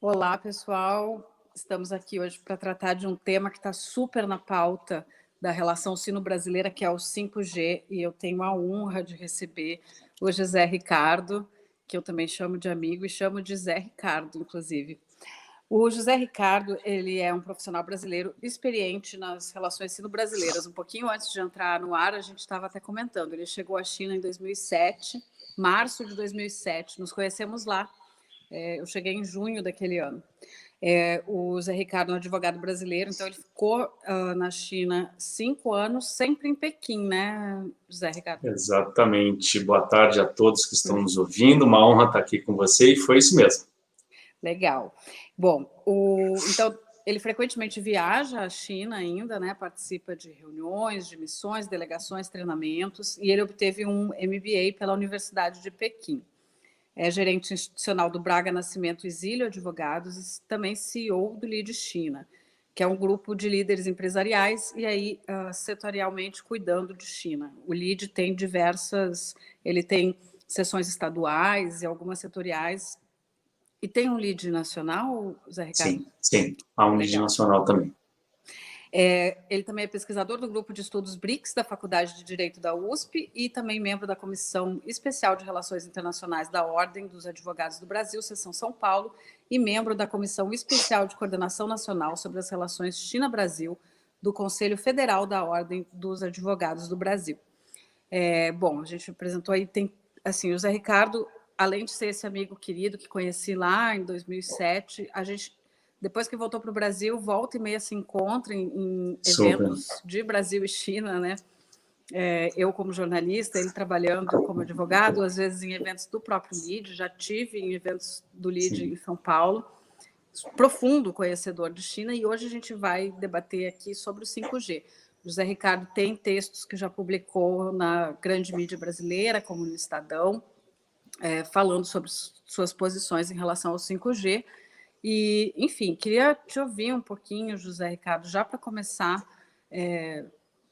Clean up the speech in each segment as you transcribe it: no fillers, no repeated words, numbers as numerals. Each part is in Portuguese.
Olá, pessoal. Estamos aqui hoje para tratar de um tema que está super na pauta da relação sino-brasileira, que é o 5G, e eu tenho a honra de receber o José Ricardo, que eu também chamo de amigo e chamo de Zé Ricardo, inclusive. O José Ricardo, ele é um profissional brasileiro experiente nas relações sino-brasileiras. Um pouquinho antes de entrar no ar, a gente estava até comentando. Ele chegou à China em 2007, março de 2007. Nos conhecemos lá. Eu cheguei em junho daquele ano. O Zé Ricardo é um advogado brasileiro, então ele ficou na China 5 anos, sempre em Pequim, né, Zé Ricardo? Exatamente. Boa tarde a todos que estão nos ouvindo. Uma honra estar aqui com você e foi isso mesmo. Legal. Bom, então ele frequentemente viaja à China ainda, né? Participa de reuniões, de missões, delegações, treinamentos, e ele obteve um MBA pela Universidade de Pequim. É gerente institucional do Braga Nascimento Exílio Advogados e também CEO do LEAD China, que é um grupo de líderes empresariais e aí setorialmente cuidando de China. O LEAD tem ele tem seções estaduais e algumas setoriais. E tem um lead nacional, Zé Ricardo? Sim. Há um lead nacional também. Ele também é pesquisador do grupo de estudos BRICS da Faculdade de Direito da USP e também membro da Comissão Especial de Relações Internacionais da Ordem dos Advogados do Brasil, Seção São Paulo, e membro da Comissão Especial de Coordenação Nacional sobre as Relações China-Brasil do Conselho Federal da Ordem dos Advogados do Brasil. Bom, a gente apresentou aí, tem, assim, o Zé Ricardo, além de ser esse amigo querido que conheci lá em 2007, a gente, depois que voltou para o Brasil, volta e meia se encontra em eventos de Brasil e China, né? Eu como jornalista, ele trabalhando como advogado, às vezes em eventos do próprio LEAD, já tive em eventos do LEAD em São Paulo, profundo conhecedor de China, e hoje a gente vai debater aqui sobre o 5G. O José Ricardo tem textos que já publicou na grande mídia brasileira, como no Estadão, falando sobre suas posições em relação ao 5G. E, enfim, queria te ouvir um pouquinho, José Ricardo, já para começar.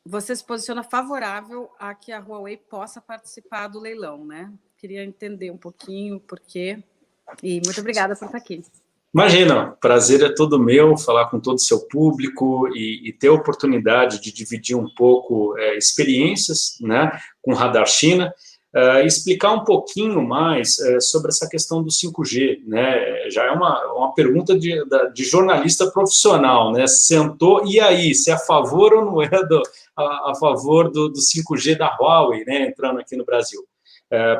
Você se posiciona favorável a que a Huawei possa participar do leilão, né? Queria entender um pouquinho por quê. E muito obrigada por estar aqui. Imagina, prazer é todo meu falar com todo o seu público e ter a oportunidade de dividir um pouco experiências, né, com o Radar China, e explicar um pouquinho mais sobre essa questão do 5G, né? Já é uma pergunta de jornalista profissional, né? Sentou, e aí, se é a favor ou não é a favor do 5G da Huawei, né, entrando aqui no Brasil?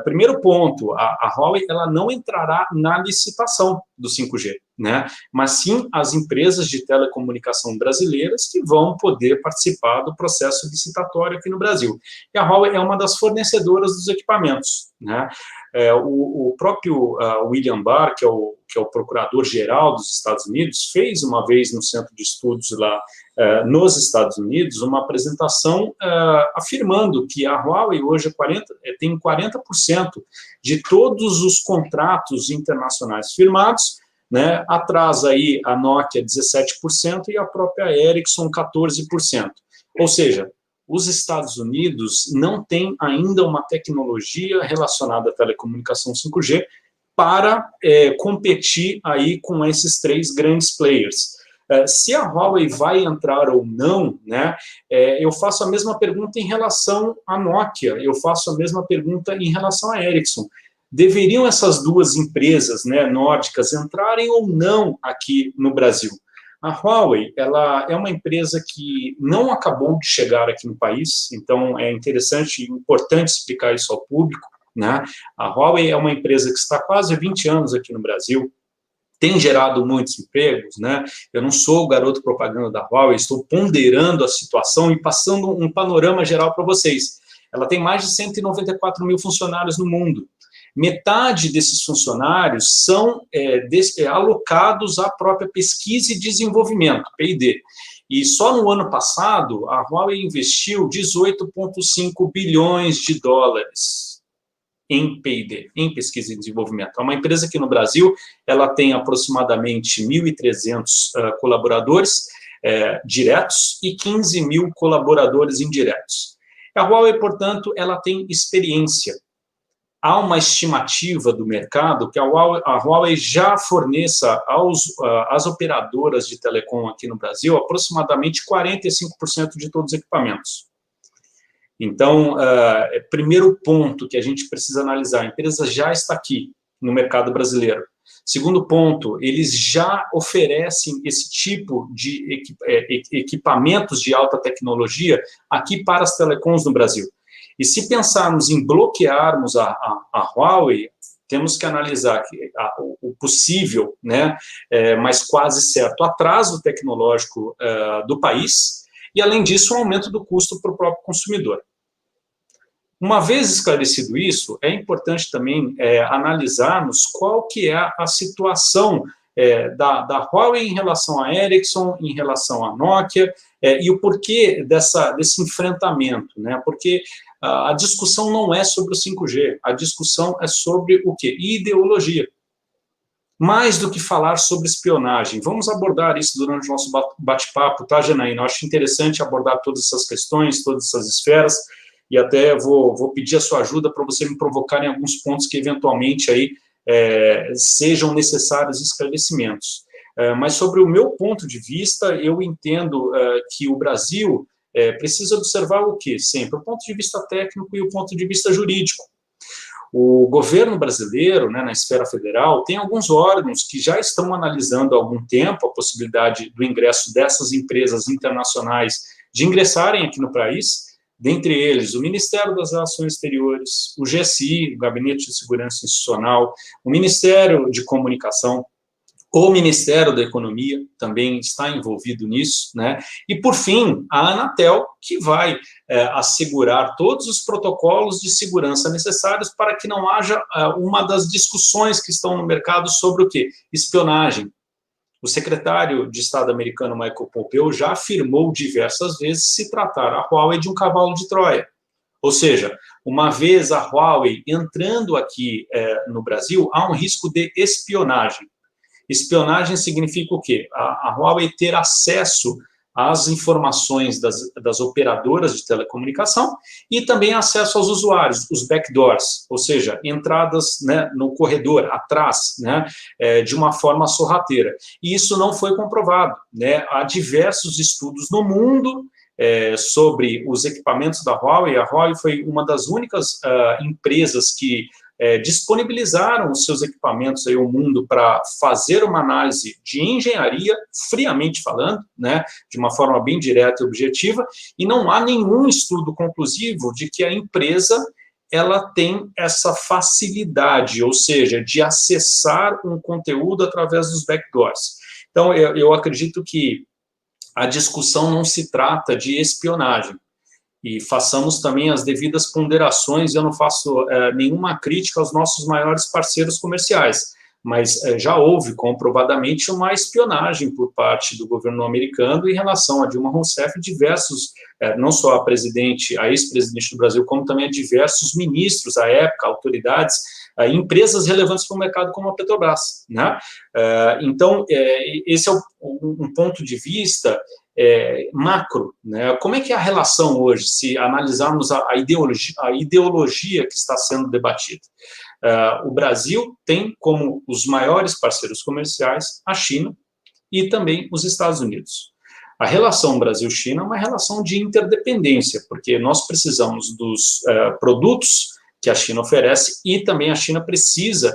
Primeiro ponto, a Huawei ela não entrará na licitação do 5G, né? Mas sim as empresas de telecomunicação brasileiras que vão poder participar do processo licitatório aqui no Brasil. E a Huawei é uma das fornecedoras dos equipamentos, né? O próprio William Barr, que é o procurador-geral dos Estados Unidos, fez uma vez no Centro de Estudos lá nos Estados Unidos uma apresentação afirmando que a Huawei hoje tem 40% de todos os contratos internacionais firmados, né, atrás aí a Nokia 17% e a própria Ericsson 14%. Ou seja, os Estados Unidos não têm ainda uma tecnologia relacionada à telecomunicação 5G para competir aí com esses três grandes players. Se a Huawei vai entrar ou não, né, eu faço a mesma pergunta em relação à Nokia, eu faço a mesma pergunta em relação à Ericsson. Deveriam essas duas empresas, né, nórdicas entrarem ou não aqui no Brasil? A Huawei, ela é uma empresa que não acabou de chegar aqui no país, então é interessante e importante explicar isso ao público, né? A Huawei é uma empresa que está há quase 20 anos aqui no Brasil, tem gerado muitos empregos, né? Eu não sou o garoto propaganda da Huawei, estou ponderando a situação e passando um panorama geral para vocês. Ela tem mais de 194 mil funcionários no mundo. Metade desses funcionários são alocados à própria pesquisa e desenvolvimento, P&D. E só no ano passado, a Huawei investiu 18,5 bilhões de dólares em P&D, em pesquisa e desenvolvimento. É uma empresa que no Brasil ela tem aproximadamente 1.300 colaboradores diretos e 15 mil colaboradores indiretos. A Huawei, portanto, ela tem experiência há uma estimativa do mercado que a Huawei já forneça às operadoras de telecom aqui no Brasil aproximadamente 45% de todos os equipamentos. Então, primeiro ponto que a gente precisa analisar, a empresa já está aqui no mercado brasileiro. Segundo ponto, eles já oferecem esse tipo de equipamentos de alta tecnologia aqui para as telecoms no Brasil. E se pensarmos em bloquearmos a Huawei, temos que analisar o possível, né, mas quase certo, atraso tecnológico do país e, além disso, um aumento do custo para o próprio consumidor. Uma vez esclarecido isso, é importante também analisarmos qual que é a situação da Huawei em relação à Ericsson, em relação à Nokia, e o porquê desse enfrentamento, né? Porque a discussão não é sobre o 5G, a discussão é sobre o quê? Ideologia. Mais do que falar sobre espionagem. Vamos abordar isso durante o nosso bate-papo, tá, Janaína? Eu acho interessante abordar todas essas questões, todas essas esferas, e até vou pedir a sua ajuda para você me provocar em alguns pontos que, eventualmente, aí, sejam necessários esclarecimentos. Mas, sobre o meu ponto de vista, eu entendo que o Brasil precisa observar o quê? Sempre o ponto de vista técnico e o ponto de vista jurídico. O governo brasileiro, né, na esfera federal, tem alguns órgãos que já estão analisando há algum tempo a possibilidade do ingresso dessas empresas internacionais de ingressarem aqui no país, dentre eles o Ministério das Relações Exteriores, o GSI, o Gabinete de Segurança Institucional, o Ministério de Comunicação, o Ministério da Economia também está envolvido nisso, né? E, por fim, a Anatel, que vai assegurar todos os protocolos de segurança necessários para que não haja uma das discussões que estão no mercado sobre o quê? Espionagem. O secretário de Estado americano, Michael Pompeo, já afirmou diversas vezes se tratar a Huawei de um cavalo de Troia. Ou seja, uma vez a Huawei entrando aqui no Brasil, há um risco de espionagem. Espionagem significa o quê? A Huawei ter acesso às informações das operadoras de telecomunicação e também acesso aos usuários, os backdoors, ou seja, entradas, né, no corredor, atrás, né, de uma forma sorrateira. E isso não foi comprovado, né? Há diversos estudos no mundo sobre os equipamentos da Huawei. A Huawei foi uma das únicas empresas que disponibilizaram os seus equipamentos aí ao mundo para fazer uma análise de engenharia, friamente falando, né, de uma forma bem direta e objetiva, e não há nenhum estudo conclusivo de que a empresa ela tem essa facilidade, ou seja, de acessar um conteúdo através dos backdoors. Então, eu acredito que a discussão não se trata de espionagem, e façamos também as devidas ponderações. Eu não faço nenhuma crítica aos nossos maiores parceiros comerciais, mas já houve comprovadamente uma espionagem por parte do governo americano em relação a Dilma Rousseff e diversos, não só a ex-presidente do Brasil, como também a diversos ministros à época, autoridades, empresas relevantes para o mercado como a Petrobras, né? Então, esse é um ponto de vista macro, né? Como é que é a relação hoje, se analisarmos a ideologia que está sendo debatida? O Brasil tem como os maiores parceiros comerciais a China e também os Estados Unidos. A relação Brasil-China é uma relação de interdependência, porque nós precisamos dos produtos que a China oferece e também a China precisa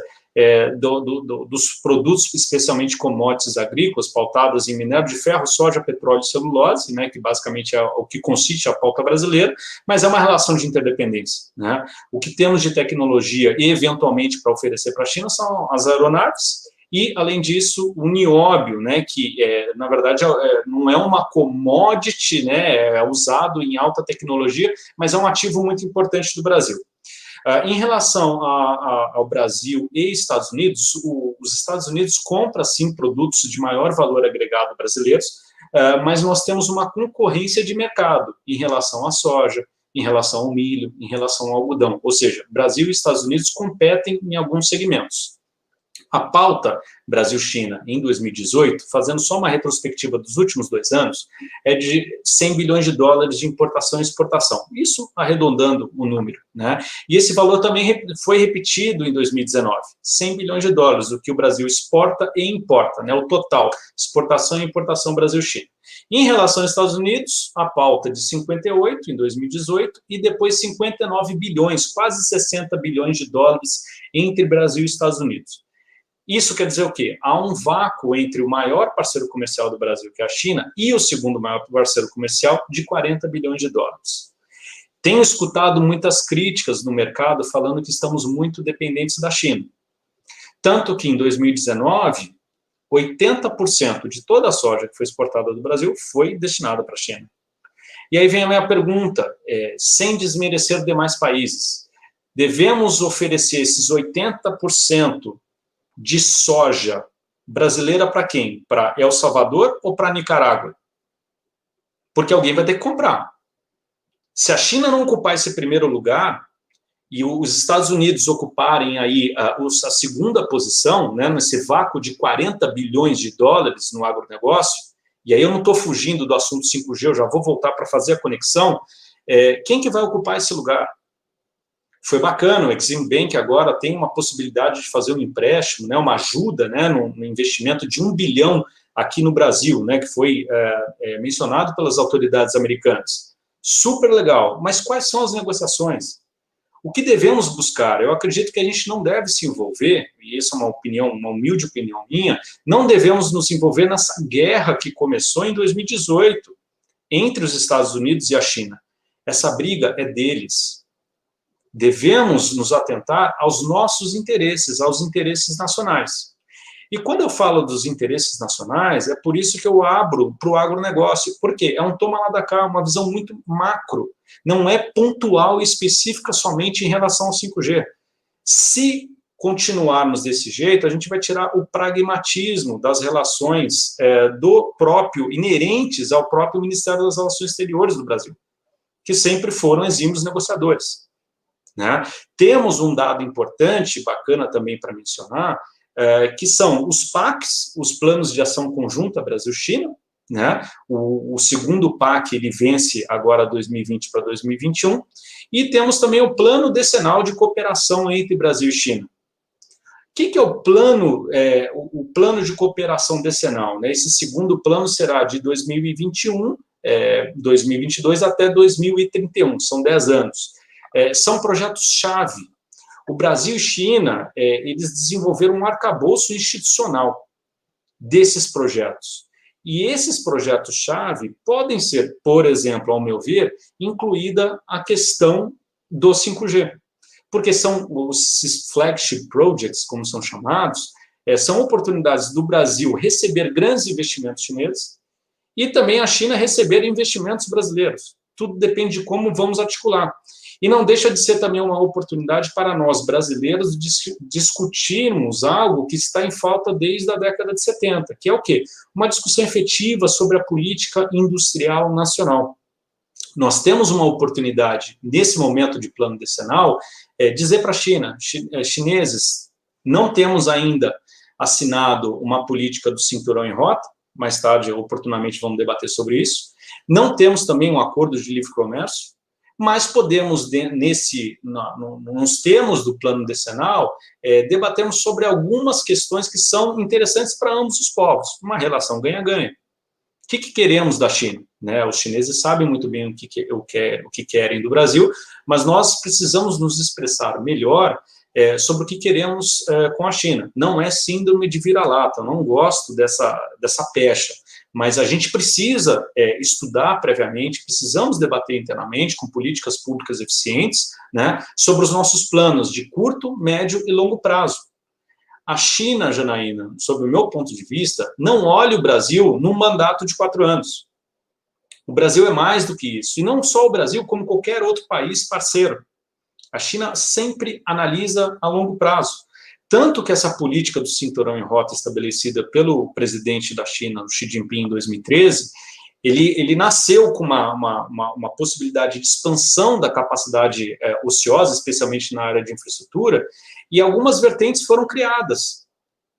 dos produtos, especialmente commodities agrícolas, pautadas em minério de ferro, soja, petróleo e celulose, né, que basicamente é o que consiste a pauta brasileira, mas é uma relação de interdependência, né? O que temos de tecnologia e, eventualmente, para oferecer para a China são as aeronaves e, além disso, o nióbio, né, que, na verdade, não é uma commodity, né, é usado em alta tecnologia, mas é um ativo muito importante do Brasil. Em relação ao Brasil e Estados Unidos, os Estados Unidos compram, sim, produtos de maior valor agregado brasileiros, mas nós temos uma concorrência de mercado em relação à soja, em relação ao milho, em relação ao algodão. Ou seja, Brasil e Estados Unidos competem em alguns segmentos. A pauta Brasil-China em 2018, fazendo só uma retrospectiva dos últimos 2 anos, é de 100 bilhões de dólares de importação e exportação. Isso arredondando o número, né? E esse valor também foi repetido em 2019, 100 bilhões de dólares, o que o Brasil exporta e importa, né? O total, exportação e importação Brasil-China. Em relação aos Estados Unidos, a pauta de 58 em 2018 e depois 59 bilhões, quase 60 bilhões de dólares entre Brasil e Estados Unidos. Isso quer dizer o quê? Há um vácuo entre o maior parceiro comercial do Brasil, que é a China, e o segundo maior parceiro comercial, de 40 bilhões de dólares. Tenho escutado muitas críticas no mercado falando que estamos muito dependentes da China. Tanto que em 2019, 80% de toda a soja que foi exportada do Brasil foi destinada para a China. E aí vem a minha pergunta, sem desmerecer demais países, devemos oferecer esses 80% de soja brasileira para quem? Para El Salvador ou para Nicarágua? Porque alguém vai ter que comprar. Se a China não ocupar esse primeiro lugar e os Estados Unidos ocuparem aí a segunda posição, né, nesse vácuo de 40 bilhões de dólares no agronegócio, e aí eu não estou fugindo do assunto 5G, eu já vou voltar para fazer a conexão, quem que vai ocupar esse lugar? Foi bacana, o Exim Bank agora tem uma possibilidade de fazer um empréstimo, né, uma ajuda, né, no investimento de 1 bilhão aqui no Brasil, né, que foi mencionado pelas autoridades americanas. Super legal, mas quais são as negociações? O que devemos buscar? Eu acredito que a gente não deve se envolver, e essa é uma opinião, uma humilde opinião minha, não devemos nos envolver nessa guerra que começou em 2018 entre os Estados Unidos e a China. Essa briga é deles. Devemos nos atentar aos nossos interesses, aos interesses nacionais. E quando eu falo dos interesses nacionais, é por isso que eu abro para o agronegócio, porque é um toma lá da cá, uma visão muito macro, não é pontual e específica somente em relação ao 5G. Se continuarmos desse jeito, a gente vai tirar o pragmatismo das relações do próprio, inerentes ao próprio Ministério das Relações Exteriores do Brasil, que sempre foram exímios negociadores. Né? Temos um dado importante, bacana também para mencionar, que são os PACs, os Planos de Ação Conjunta Brasil-China, né? O segundo PAC ele vence agora 2020 para 2021, e temos também o Plano Decenal de Cooperação entre Brasil e China. O que é o plano de cooperação decenal? Né? Esse segundo plano será de 2021, 2022 até 2031, são 10 anos. São projetos-chave. O Brasil e China, eles desenvolveram um arcabouço institucional desses projetos. E esses projetos-chave podem ser, por exemplo, ao meu ver, incluída a questão do 5G. Porque são os flagship projects, como são chamados, são oportunidades do Brasil receber grandes investimentos chineses e também a China receber investimentos brasileiros. Tudo depende de como vamos articular. E não deixa de ser também uma oportunidade para nós, brasileiros, discutirmos algo que está em falta desde a década de 70, que é o quê? Uma discussão efetiva sobre a política industrial nacional. Nós temos uma oportunidade, nesse momento de plano decenal, dizer para a China, chineses, não temos ainda assinado uma política do cinturão em rota, mais tarde, oportunamente, vamos debater sobre isso, não temos também um acordo de livre comércio, mas podemos, nos termos do plano decenal, debatermos sobre algumas questões que são interessantes para ambos os povos, uma relação ganha-ganha. O que queremos da China? Né? Os chineses sabem muito bem o que querem do Brasil, mas nós precisamos nos expressar melhor sobre o que queremos com a China. Não é síndrome de vira-lata, eu não gosto dessa pecha. Mas a gente precisa estudar previamente, precisamos debater internamente com políticas públicas eficientes, né, sobre os nossos planos de curto, médio e longo prazo. A China, Janaína, sob o meu ponto de vista, não olha o Brasil num mandato de 4 anos. O Brasil é mais do que isso. E não só o Brasil, como qualquer outro país parceiro. A China sempre analisa a longo prazo. Tanto que essa política do cinturão em rota estabelecida pelo presidente da China, Xi Jinping, em 2013, ele nasceu com uma possibilidade de expansão da capacidade ociosa, especialmente na área de infraestrutura, e algumas vertentes foram criadas.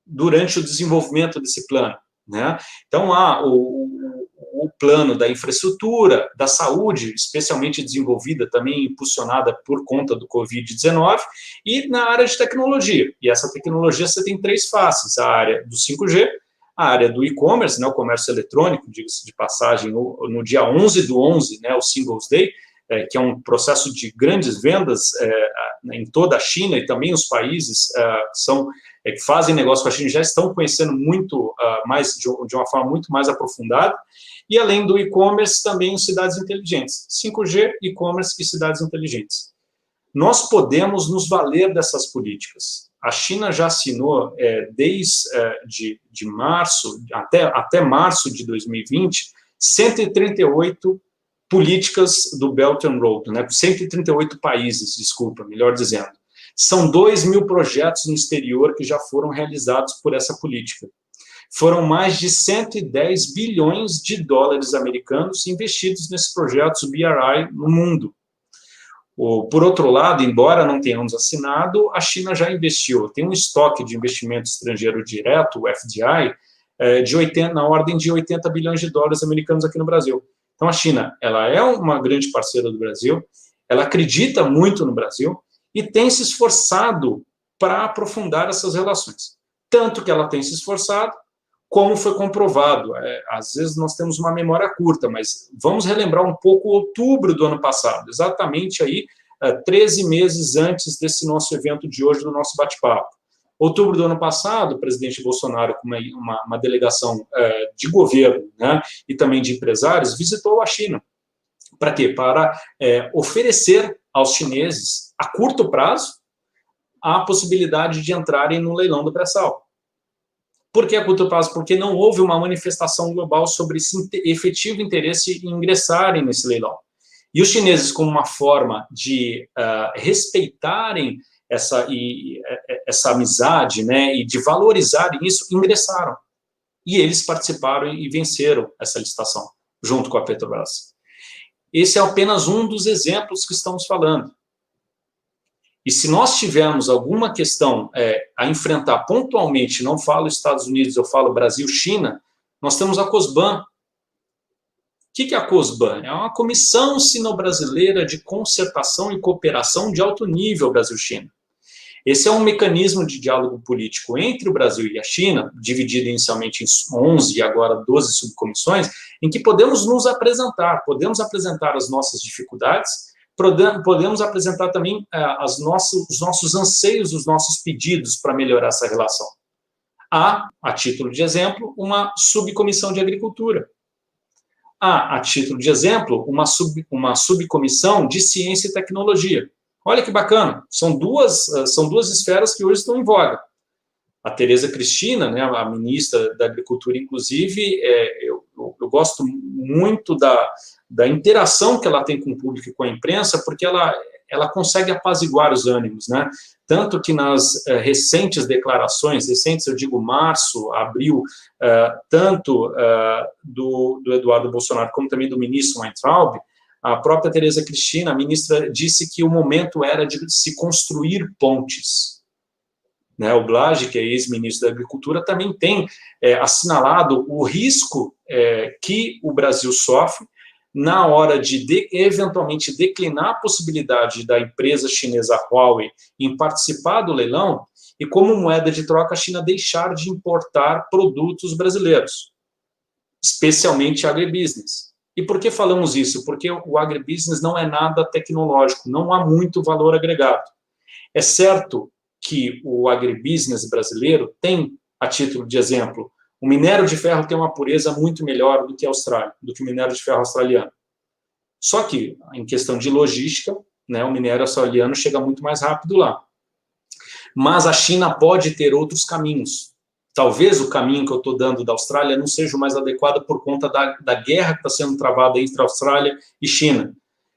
durante o desenvolvimento desse plano, né? Então, há o plano da infraestrutura, da saúde, especialmente desenvolvida, também impulsionada por conta do Covid-19, e na área de tecnologia. E essa tecnologia você tem 3 faces: a área do 5G, a área do e-commerce, né, o comércio eletrônico, diga-se de passagem, no dia 11/11, né, o Singles Day, que é um processo de grandes vendas em toda a China, e também os países que fazem negócio com a China já estão conhecendo muito mais, de uma forma muito mais aprofundada. E além do e-commerce, também as cidades inteligentes. 5G, e-commerce e cidades inteligentes. Nós podemos nos valer dessas políticas. A China já assinou, desde de março, até março de 2020, 138 políticas do Belt and Road, né? 138 países, desculpa, melhor dizendo. São 2.000 projetos no exterior que já foram realizados por essa política. Foram mais de 110 bilhões de dólares americanos investidos nesses projetos BRI no mundo. Por outro lado, embora não tenhamos assinado, a China já investiu, tem um estoque de investimento estrangeiro direto, o FDI, na ordem de 80 bilhões de dólares americanos aqui no Brasil. Então, a China, ela é uma grande parceira do Brasil, ela acredita muito no Brasil e tem se esforçado para aprofundar essas relações. Tanto que ela tem se esforçado, como foi comprovado. Às vezes nós temos uma memória curta, mas vamos relembrar um pouco outubro do ano passado, exatamente aí 13 meses antes desse nosso evento de hoje, do nosso bate-papo. Outubro do ano passado, o presidente Bolsonaro, com uma delegação de governo, né, e também de empresários, visitou a China. Para quê? Para oferecer aos chineses, a curto prazo, a possibilidade de entrarem no leilão do pré-sal. Por que a curto prazo? Porque não houve uma manifestação global sobre esse efetivo interesse em ingressarem nesse leilão. E os chineses, como uma forma de respeitarem essa amizade, né, e de valorizarem isso, ingressaram. E eles participaram e venceram essa licitação, junto com a Petrobras. Esse é apenas um dos exemplos que estamos falando. E se nós tivermos alguma questão a enfrentar pontualmente, não falo Estados Unidos, eu falo Brasil, China, nós temos a COSBAN. O que é a COSBAN? É uma Comissão Sino-Brasileira de Concertação e Cooperação de Alto Nível Brasil-China. Esse é um mecanismo de diálogo político entre o Brasil e a China, dividido inicialmente em 11 e agora 12 subcomissões, em que podemos nos apresentar, podemos apresentar as nossas dificuldades, podemos apresentar também os nossos anseios, os nossos pedidos para melhorar essa relação. Há, a título de exemplo, uma subcomissão de agricultura. Há, a título de exemplo, uma subcomissão de ciência e tecnologia. Olha que bacana, são duas esferas que hoje estão em voga. A Tereza Cristina, né, a ministra da Agricultura, inclusive, eu gosto muito da interação que ela tem com o público e com a imprensa, porque ela consegue apaziguar os ânimos, né? Tanto que nas recentes declarações, recentes, eu digo março, abril, tanto do Eduardo Bolsonaro como também do ministro Weintraub, a própria Tereza Cristina, a ministra, disse que o momento era de se construir pontes. Né, o Blasi, que é ex-ministro da Agricultura, também tem assinalado o risco que o Brasil sofre na hora de eventualmente declinar a possibilidade da empresa chinesa Huawei em participar do leilão e, como moeda de troca, a China deixar de importar produtos brasileiros, especialmente agribusiness. E por que falamos isso? Porque o agribusiness não é nada tecnológico, não há muito valor agregado. É certo que o agribusiness brasileiro tem, a título de exemplo, o minério de ferro tem uma pureza muito melhor do que a Austrália, do que o minério de ferro australiano. Só que, em questão de logística, né, o minério australiano chega muito mais rápido lá. Mas a China pode ter outros caminhos. Talvez o caminho que eu estou dando da Austrália não seja o mais adequado por conta da guerra que está sendo travada entre a Austrália e China.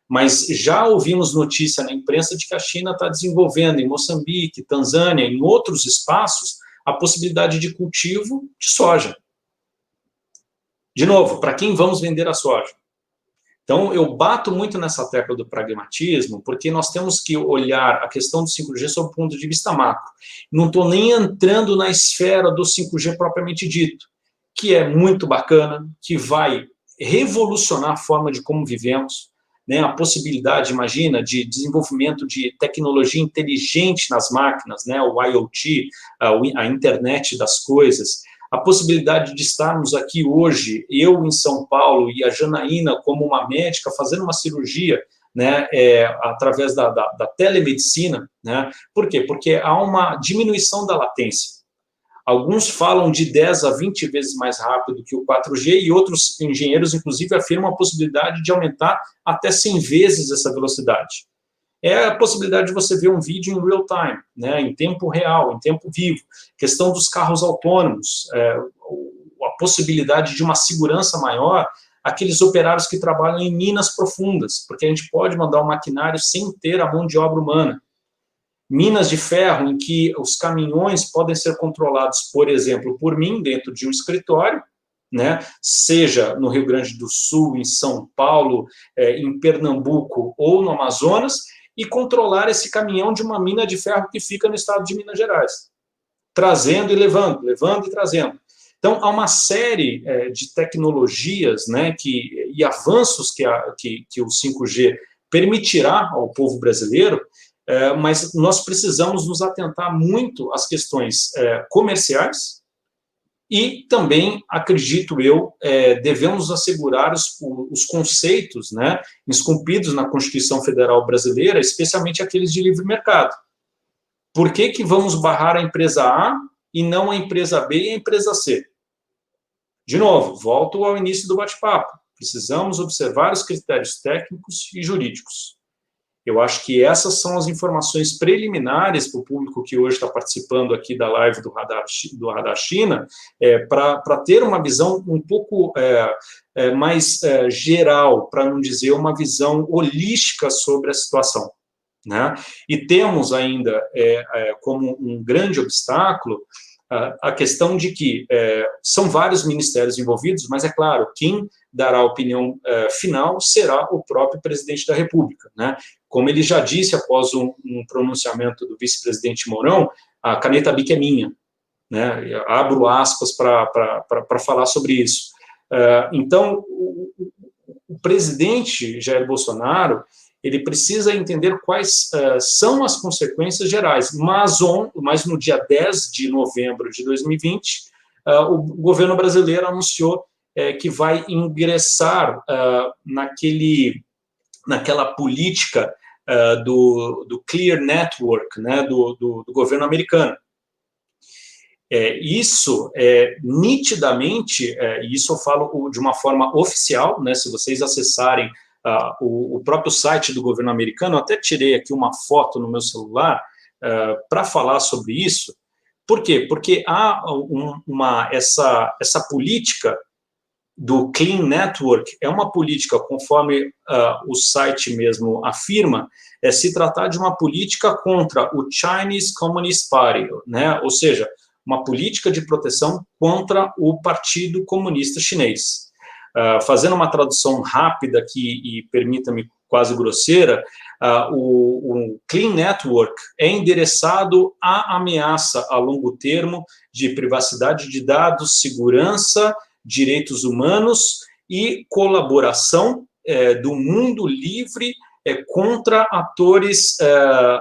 Mas já ouvimos notícia na imprensa de que a China está desenvolvendo em Moçambique, Tanzânia, em outros espaços, a possibilidade de cultivo de soja. De novo, para quem vamos vender a soja? Então, eu bato muito nessa tecla do pragmatismo, porque nós temos que olhar a questão do 5G sob o ponto de vista macro. Não estou nem entrando na esfera do 5G propriamente dito, que é muito bacana, que vai revolucionar a forma de como vivemos, né? A possibilidade, imagina, de desenvolvimento de tecnologia inteligente nas máquinas, né? O IoT, a internet das coisas, a possibilidade de estarmos aqui hoje, eu em São Paulo e a Janaína como uma médica fazendo uma cirurgia, né, através da telemedicina, né? Por quê? Porque há uma diminuição da latência. Alguns falam de 10 a 20 vezes mais rápido que o 4G e outros engenheiros, inclusive, afirmam a possibilidade de aumentar até 100 vezes essa velocidade. É a possibilidade de você ver um vídeo em real time, né, em tempo real, em tempo vivo. Questão dos carros autônomos, a possibilidade de uma segurança maior, aqueles operários que trabalham em minas profundas, porque a gente pode mandar um maquinário sem ter a mão de obra humana. Minas de ferro, em que os caminhões podem ser controlados, por exemplo, por mim, dentro de um escritório, né, seja no Rio Grande do Sul, em São Paulo, em Pernambuco ou no Amazonas, e controlar esse caminhão de uma mina de ferro que fica no estado de Minas Gerais, trazendo e levando, levando e trazendo. Então, há uma série de tecnologias, né, e avanços que o 5G permitirá ao povo brasileiro, mas nós precisamos nos atentar muito às questões comerciais e também, acredito eu, devemos assegurar os conceitos, né, esculpidos na Constituição Federal Brasileira, especialmente aqueles de livre mercado. Por que vamos barrar a empresa A e não a empresa B e a empresa C? De novo, volto ao início do bate-papo. Precisamos observar os critérios técnicos e jurídicos. Eu acho que essas são as informações preliminares para o público que hoje está participando aqui da live do Radar China, para ter uma visão um pouco mais geral, para não dizer uma visão holística sobre a situação, né? E temos ainda como um grande obstáculo a questão de que são vários ministérios envolvidos, mas, é claro, quem dará a opinião final será o próprio presidente da República, né? Como ele já disse após um pronunciamento do vice-presidente Mourão, a caneta BIC é minha, né? Abro aspas para falar sobre isso. Então, o presidente Jair Bolsonaro, ele precisa entender quais são as consequências gerais, mas no dia 10 de novembro de 2020, o governo brasileiro anunciou que vai ingressar naquela política do Clear Network, né, do governo americano. Isso nitidamente, e isso eu falo de uma forma oficial, né, se vocês acessarem o próprio site do governo americano, eu até tirei aqui uma foto no meu celular para falar sobre isso. Por quê? Porque há essa política do Clean Network, é uma política, conforme o site mesmo afirma, se tratar de uma política contra o Chinese Communist Party, né? Ou seja, uma política de proteção contra o Partido Comunista Chinês. Fazendo uma tradução rápida aqui, e permita-me quase grosseira, o Clean Network é endereçado à ameaça a longo termo de privacidade de dados, segurança, direitos humanos e colaboração do mundo livre contra atores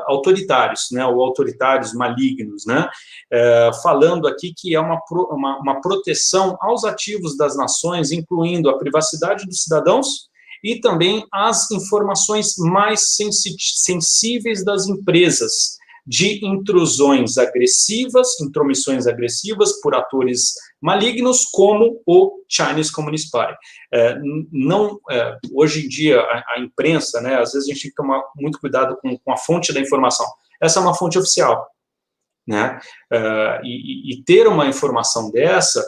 autoritários, né, ou autoritários malignos, né, falando aqui que é uma proteção aos ativos das nações, incluindo a privacidade dos cidadãos e também as informações mais sensíveis das empresas, de intromissões agressivas por atores malignos, como o Chinese Communist Party. Hoje em dia, a imprensa, né, às vezes a gente tem que tomar muito cuidado com a fonte da informação. Essa é uma fonte oficial, né? E ter uma informação dessa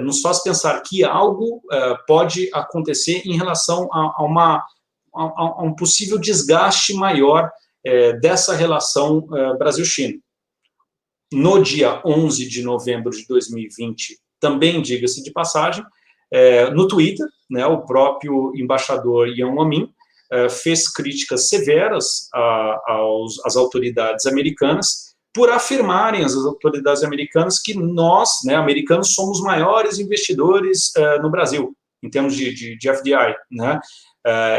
nos faz pensar que algo pode acontecer em relação a um possível desgaste maior dessa relação Brasil-China. No dia 11 de novembro de 2020, também, diga-se de passagem, no Twitter, né, o próprio embaixador Ian Amin fez críticas severas às autoridades americanas por afirmarem as autoridades americanas que nós, né, americanos, somos os maiores investidores no Brasil, em termos de FDI, né?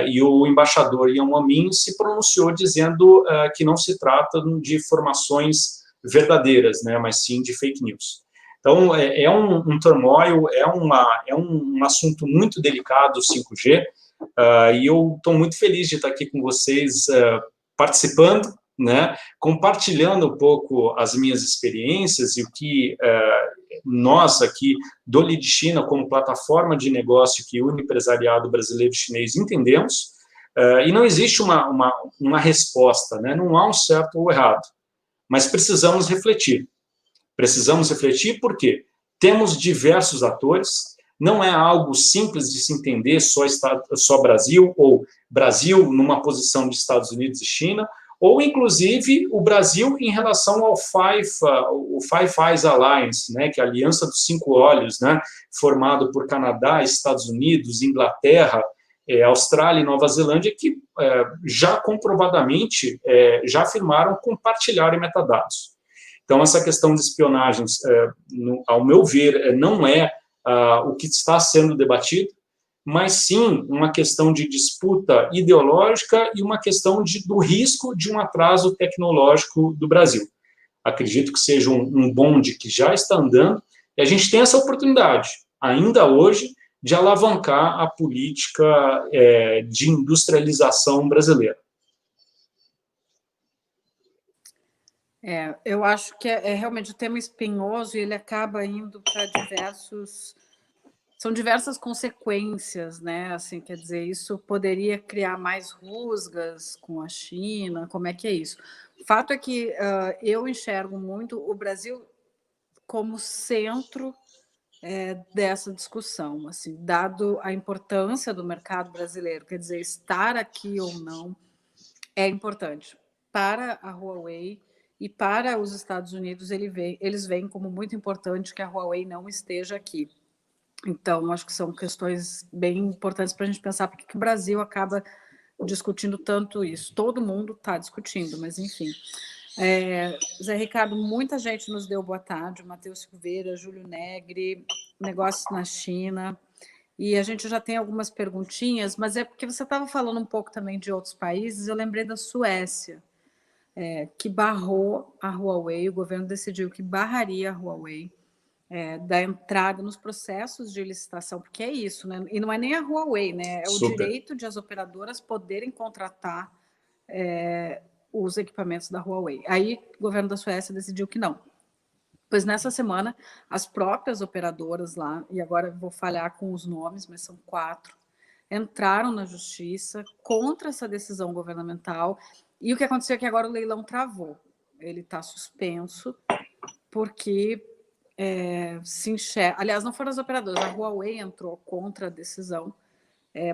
E o embaixador Ian Amin se pronunciou dizendo que não se trata de informações verdadeiras, né, mas sim de fake news. Então, é um turmoil, é um assunto muito delicado, o 5G, e eu estou muito feliz de estar aqui com vocês participando, né, compartilhando um pouco as minhas experiências e o que nós aqui do Lead China, como plataforma de negócio que une o empresariado brasileiro e chinês, entendemos, e não existe uma resposta, né, não há um certo ou errado, mas precisamos refletir. Precisamos refletir porque temos diversos atores, não é algo simples de se entender só Brasil, ou Brasil numa posição de Estados Unidos e China, ou, inclusive, o Brasil em relação ao Five Eyes Alliance, né, que é a Aliança dos Cinco Olhos, né, formado por Canadá, Estados Unidos, Inglaterra, Austrália e Nova Zelândia, que já comprovadamente já afirmaram compartilharem metadados. Então, essa questão de espionagens, ao meu ver, não é o que está sendo debatido, mas sim uma questão de disputa ideológica e uma questão do risco de um atraso tecnológico do Brasil. Acredito que seja um bonde que já está andando, e a gente tem essa oportunidade, ainda hoje, de alavancar a política de industrialização brasileira. Eu acho que é realmente o tema espinhoso e ele acaba indo para são diversas consequências, né? Assim, quer dizer, isso poderia criar mais rusgas com a China, como é que é isso? O fato é que eu enxergo muito o Brasil como centro dessa discussão, assim, dado a importância do mercado brasileiro, quer dizer, estar aqui ou não é importante para a Huawei e para os Estados Unidos. Eles veem como muito importante que a Huawei não esteja aqui. Então, acho que são questões bem importantes para a gente pensar porque que o Brasil acaba discutindo tanto isso. Todo mundo está discutindo, mas enfim. Zé Ricardo, muita gente nos deu boa tarde, Matheus Silveira, Júlio Negri, negócios na China, e a gente já tem algumas perguntinhas, mas é porque você estava falando um pouco também de outros países, eu lembrei da Suécia, que barrou a Huawei, o governo decidiu que barraria a Huawei da entrada nos processos de licitação, porque é isso, né? E não é nem a Huawei, né? É o direito de as operadoras poderem contratar os equipamentos da Huawei. Aí o governo da Suécia decidiu que não. Pois nessa semana, as próprias operadoras lá, e agora vou falhar com os nomes, mas são 4, entraram na justiça contra essa decisão governamental, e o que aconteceu é que agora o leilão travou. Ele está suspenso, porque se enxerga... Aliás, não foram as operadoras, a Huawei entrou contra a decisão,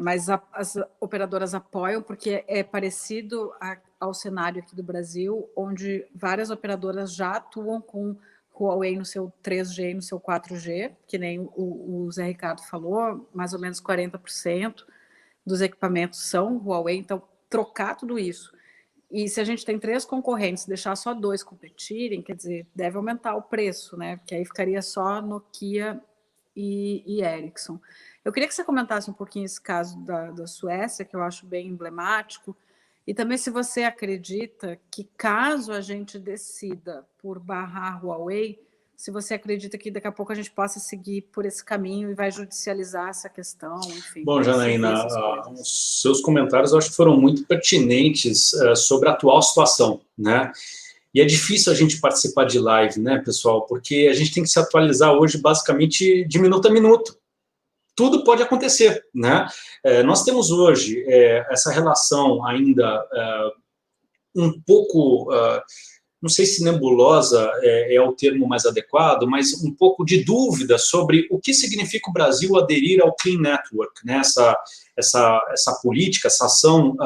mas as operadoras apoiam, porque é parecido ao cenário aqui do Brasil, onde várias operadoras já atuam com Huawei no seu 3G e no seu 4G, que nem o Zé Ricardo falou, mais ou menos 40% dos equipamentos são Huawei, então trocar tudo isso. E se a gente tem 3 concorrentes, deixar só 2 competirem, quer dizer, deve aumentar o preço, né? Porque aí ficaria só Nokia e Ericsson. Eu queria que você comentasse um pouquinho esse caso da Suécia, que eu acho bem emblemático, e também se você acredita que caso a gente decida por barrar a Huawei, se você acredita que daqui a pouco a gente possa seguir por esse caminho e vai judicializar essa questão, enfim. Bom, Janaína, os seus comentários eu acho que foram muito pertinentes sobre a atual situação, né? E é difícil a gente participar de live, né, pessoal? Porque a gente tem que se atualizar hoje basicamente de minuto a minuto. Tudo pode acontecer, né? Nós temos hoje essa relação ainda um pouco... não sei se nebulosa é o termo mais adequado, mas um pouco de dúvida sobre o que significa o Brasil aderir ao Clean Network, né? Essa política, essa ação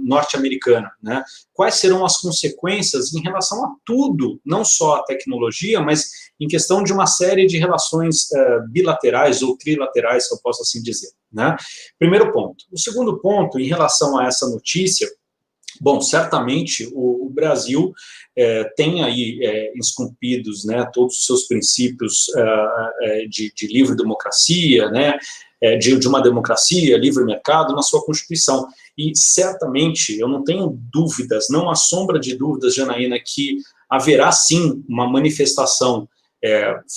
norte-americana, né? Quais serão as consequências em relação a tudo, não só a tecnologia, mas em questão de uma série de relações bilaterais ou trilaterais, se eu posso assim dizer, né? Primeiro ponto. O segundo ponto, em relação a essa notícia, bom, certamente o Brasil tem aí esculpidos, né, todos os seus princípios de livre democracia, né, de uma democracia, livre mercado na sua Constituição. E certamente, eu não tenho dúvidas, não há sombra de dúvidas, Janaína, que haverá sim uma manifestação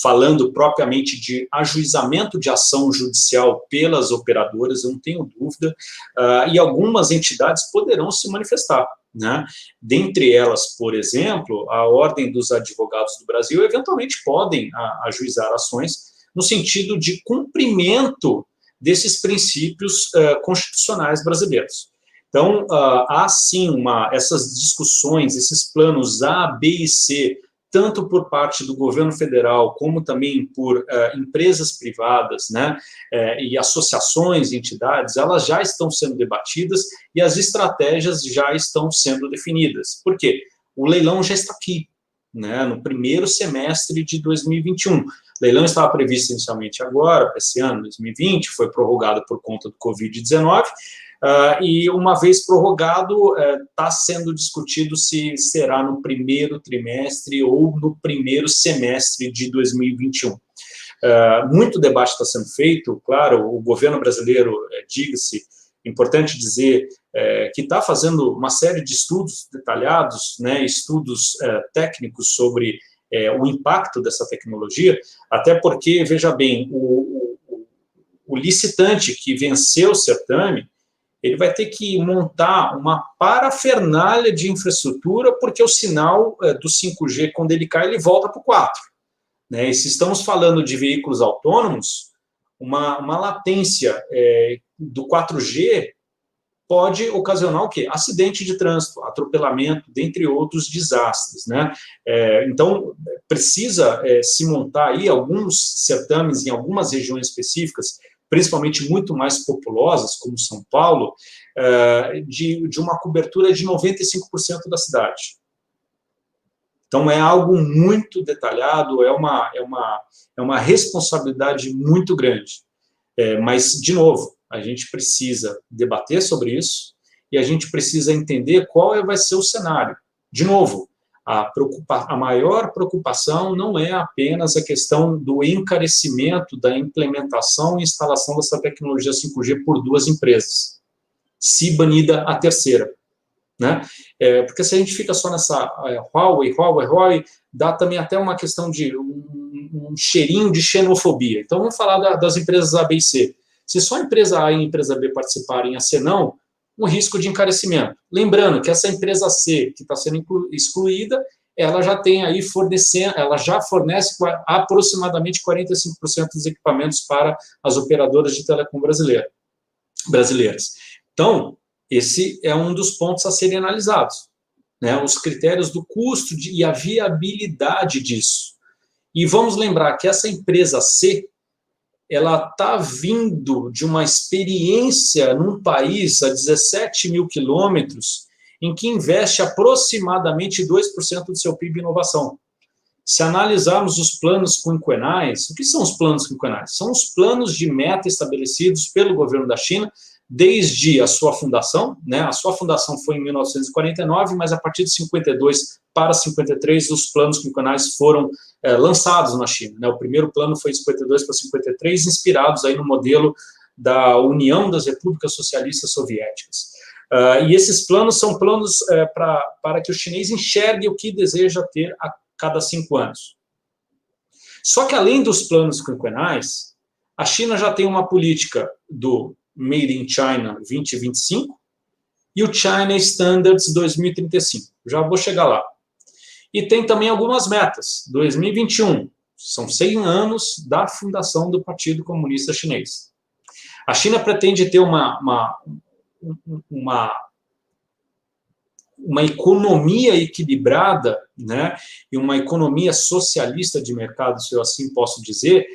falando propriamente de ajuizamento de ação judicial pelas operadoras, eu não tenho dúvida, e algumas entidades poderão se manifestar, né? Dentre elas, por exemplo, a Ordem dos Advogados do Brasil, eventualmente podem ajuizar ações no sentido de cumprimento desses princípios constitucionais brasileiros. Então, há sim essas discussões, esses planos A, B e C, tanto por parte do governo federal, como também por empresas privadas, né, e associações, entidades, elas já estão sendo debatidas e as estratégias já estão sendo definidas. Por quê? O leilão já está aqui, né, no primeiro semestre de 2021. O leilão estava previsto inicialmente agora, esse ano, 2020, foi prorrogado por conta do Covid-19, e uma vez prorrogado, está sendo discutido se será no primeiro trimestre ou no primeiro semestre de 2021. Muito debate está sendo feito, claro, o governo brasileiro, diga-se, importante dizer, que está fazendo uma série de estudos detalhados, né, estudos técnicos sobre o impacto dessa tecnologia, até porque, veja bem, o licitante que venceu o certame, ele vai ter que montar uma parafernália de infraestrutura, porque o sinal do 5G, quando ele cai, ele volta para o 4. Né? E se estamos falando de veículos autônomos, uma latência do 4G pode ocasionar o quê? Acidente de trânsito, atropelamento, dentre outros desastres. Né? Então, precisa se montar aí alguns certames em algumas regiões específicas, principalmente muito mais populosas, como São Paulo, de uma cobertura de 95% da cidade. Então, é algo muito detalhado, é uma responsabilidade muito grande. Mas, de novo, a gente precisa debater sobre isso e a gente precisa entender qual vai ser o cenário. De novo, a maior preocupação não é apenas a questão do encarecimento da implementação e instalação dessa tecnologia 5G por duas empresas, se banida a terceira. Né? Porque se a gente fica só nessa Huawei, dá também até uma questão de um cheirinho de xenofobia. Então, vamos falar das empresas A, B e C. Se só a empresa A e a empresa B participarem, a C não, um risco de encarecimento. Lembrando que essa empresa C, que está sendo excluída, ela já tem aí ela já fornece aproximadamente 45% dos equipamentos para as operadoras de telecom brasileiras. Então, esse é um dos pontos a serem analisados, né? Os critérios do custo e a viabilidade disso. E vamos lembrar que essa empresa C, ela está vindo de uma experiência num país a 17 mil quilômetros, em que investe aproximadamente 2% do seu PIB em inovação. Se analisarmos os planos quinquenais, o que são os planos quinquenais? São os planos de meta estabelecidos pelo governo da China desde a sua fundação, né? A sua fundação foi em 1949, mas a partir de 52 para 53, os planos quinquenais foram lançados na China. Né? O primeiro plano foi de 52 para 53, inspirados aí no modelo da União das Repúblicas Socialistas Soviéticas. E esses planos são planos para que o chinês enxergue o que deseja ter a cada 5 anos. Só que, além dos planos quinquenais, a China já tem uma política do Made in China 2025 e o China Standards 2035. Já vou chegar lá. E tem também algumas metas. 2021, são 100 anos da fundação do Partido Comunista Chinês. A China pretende ter uma economia equilibrada, né, e uma economia socialista de mercado, se eu assim posso dizer,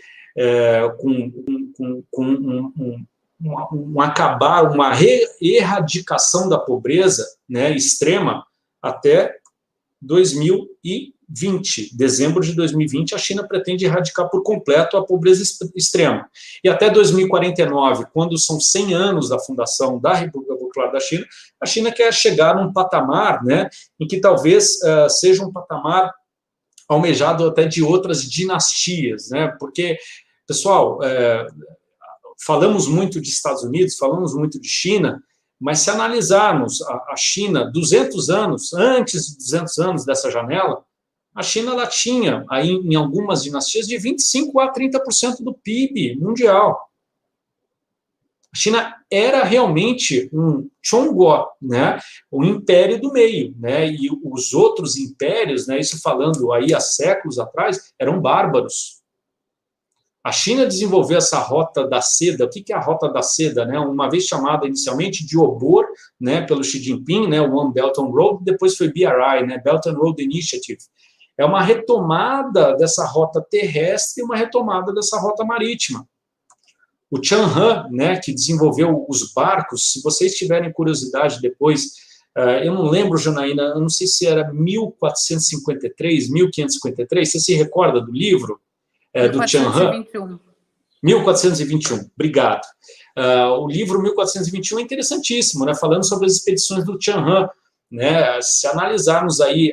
uma erradicação da pobreza, né, extrema até 2030. dezembro de 2020, a China pretende erradicar por completo a pobreza extrema. E até 2049, quando são 100 anos da fundação da República Popular da China, a China quer chegar num patamar, né, em que talvez seja um patamar almejado até de outras dinastias, né, porque, pessoal, falamos muito de Estados Unidos, falamos muito de China, mas se analisarmos a China 200 anos, antes de 200 anos dessa janela, a China ela tinha, aí, em algumas dinastias, de 25% a 30% do PIB mundial. A China era realmente um Chongguo, né, um império do meio, né, e os outros impérios, né, isso falando aí há séculos atrás, eram bárbaros. A China desenvolveu essa rota da seda. O que é a rota da seda? Né? Uma vez chamada inicialmente de Obor, né, pelo Xi Jinping, né, One Belt and Road, depois foi BRI, né, Belt and Road Initiative. É uma retomada dessa rota terrestre e uma retomada dessa rota marítima. O Chang'e, né, que desenvolveu os barcos, se vocês tiverem curiosidade depois, eu não lembro, Janaína, eu não sei se era 1453, 1553, você se recorda do livro? Do Chang'e? 1421, obrigado. O livro 1421 é interessantíssimo, né, falando sobre as expedições do Chang'e, né, se analisarmos aí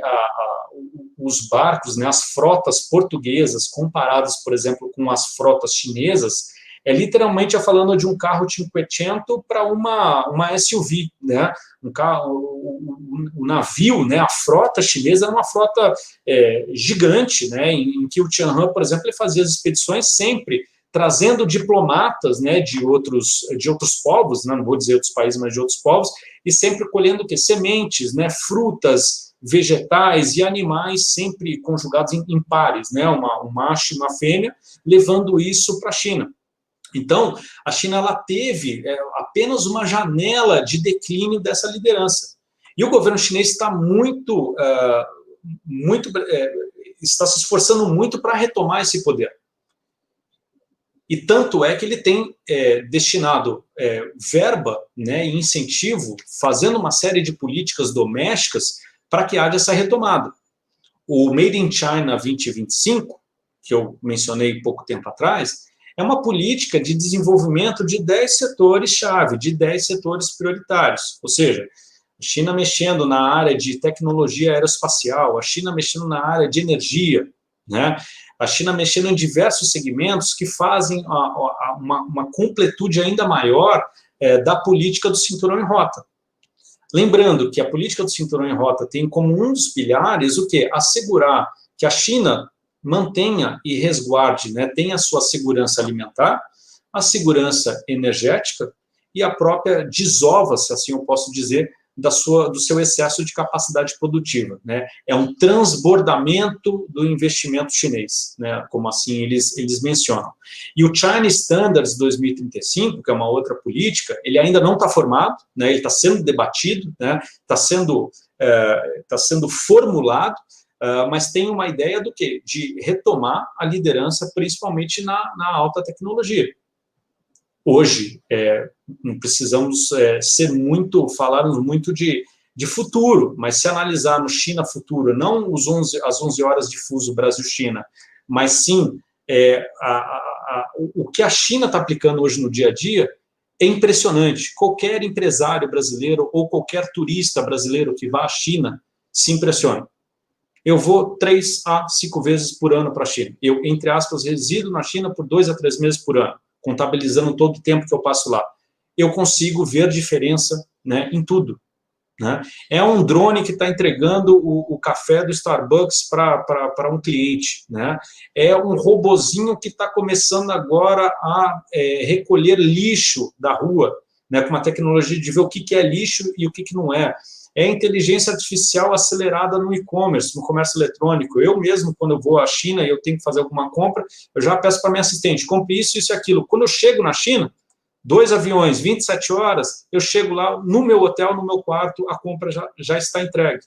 os barcos, né, as frotas portuguesas comparadas, por exemplo, com as frotas chinesas, literalmente falando de um carro Cinquecento para uma SUV, né, o navio, né, a frota chinesa era uma frota gigante, né, em que o Chang'e, por exemplo, ele fazia as expedições sempre trazendo diplomatas, né, de outros povos, né, não vou dizer outros países, mas de outros povos, e sempre colhendo o quê? Sementes, né, frutas, vegetais e animais sempre conjugados em pares, né, um macho e uma fêmea, levando isso para a China. Então, a China ela teve apenas uma janela de declínio dessa liderança. E o governo chinês está está se esforçando muito para retomar esse poder. E tanto é que ele tem destinado verba, né, e incentivo, fazendo uma série de políticas domésticas para que haja essa retomada. O Made in China 2025, que eu mencionei pouco tempo atrás, é uma política de desenvolvimento de 10 setores-chave, de 10 setores prioritários. Ou seja, a China mexendo na área de tecnologia aeroespacial, a China mexendo na área de energia, né? A China mexendo em diversos segmentos que fazem uma completude ainda maior da política do cinturão em rota. Lembrando que a política do cinturão em rota tem como um dos pilares o quê? Assegurar que a China mantenha e resguarde, né, tenha a sua segurança alimentar, a segurança energética e a própria desova, se assim eu posso dizer, do seu excesso de capacidade produtiva, né? É um transbordamento do investimento chinês, né? Como assim eles mencionam. E o China Standards 2035, que é uma outra política, ele ainda não está formado, né? Ele está sendo debatido, né? Está sendo formulado, mas tem uma ideia do quê? De retomar a liderança, principalmente na alta tecnologia. Hoje, não precisamos falarmos muito de futuro, mas se analisarmos China futuro, não as 11 horas de fuso Brasil-China, mas sim o que a China está aplicando hoje no dia a dia, é impressionante. Qualquer empresário brasileiro ou qualquer turista brasileiro que vá à China se impressiona. Eu vou 3 a 5 vezes por ano para a China. Eu, entre aspas, resido na China por 2 a 3 meses por ano, contabilizando todo o tempo que eu passo lá. Eu consigo ver diferença, né, em tudo. Né? É um drone que está entregando o café do Starbucks para um cliente. Né? É um robozinho que está começando agora a recolher lixo da rua, né, com uma tecnologia de ver o que é lixo e o que não é. É inteligência artificial acelerada no e-commerce, no comércio eletrônico. Eu mesmo, quando eu vou à China e eu tenho que fazer alguma compra, eu já peço para minha assistente, compre isso, isso e aquilo. Quando eu chego na China, 2 aviões, 27 horas, eu chego lá no meu hotel, no meu quarto, a compra já está entregue.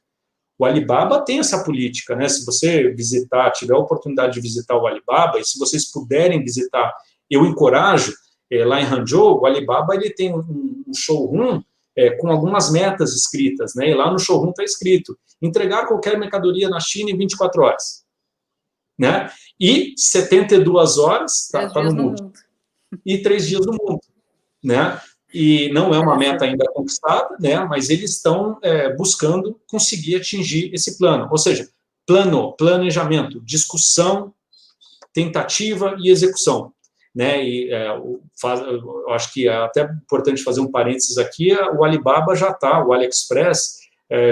O Alibaba tem essa política, né? Se você visitar, tiver a oportunidade de visitar o Alibaba, e se vocês puderem visitar, eu encorajo, lá em Hangzhou, o Alibaba ele tem um showroom com algumas metas escritas, né? E lá no showroom está escrito, entregar qualquer mercadoria na China em 24 horas. Né? E 72 horas está no mundo. E 3 dias no mundo. Né? E não é uma meta ainda conquistada, né? Mas eles estão buscando conseguir atingir esse plano. Ou seja, planejamento, discussão, tentativa e execução. Né? E eu acho que é até importante fazer um parênteses aqui, o Alibaba o AliExpress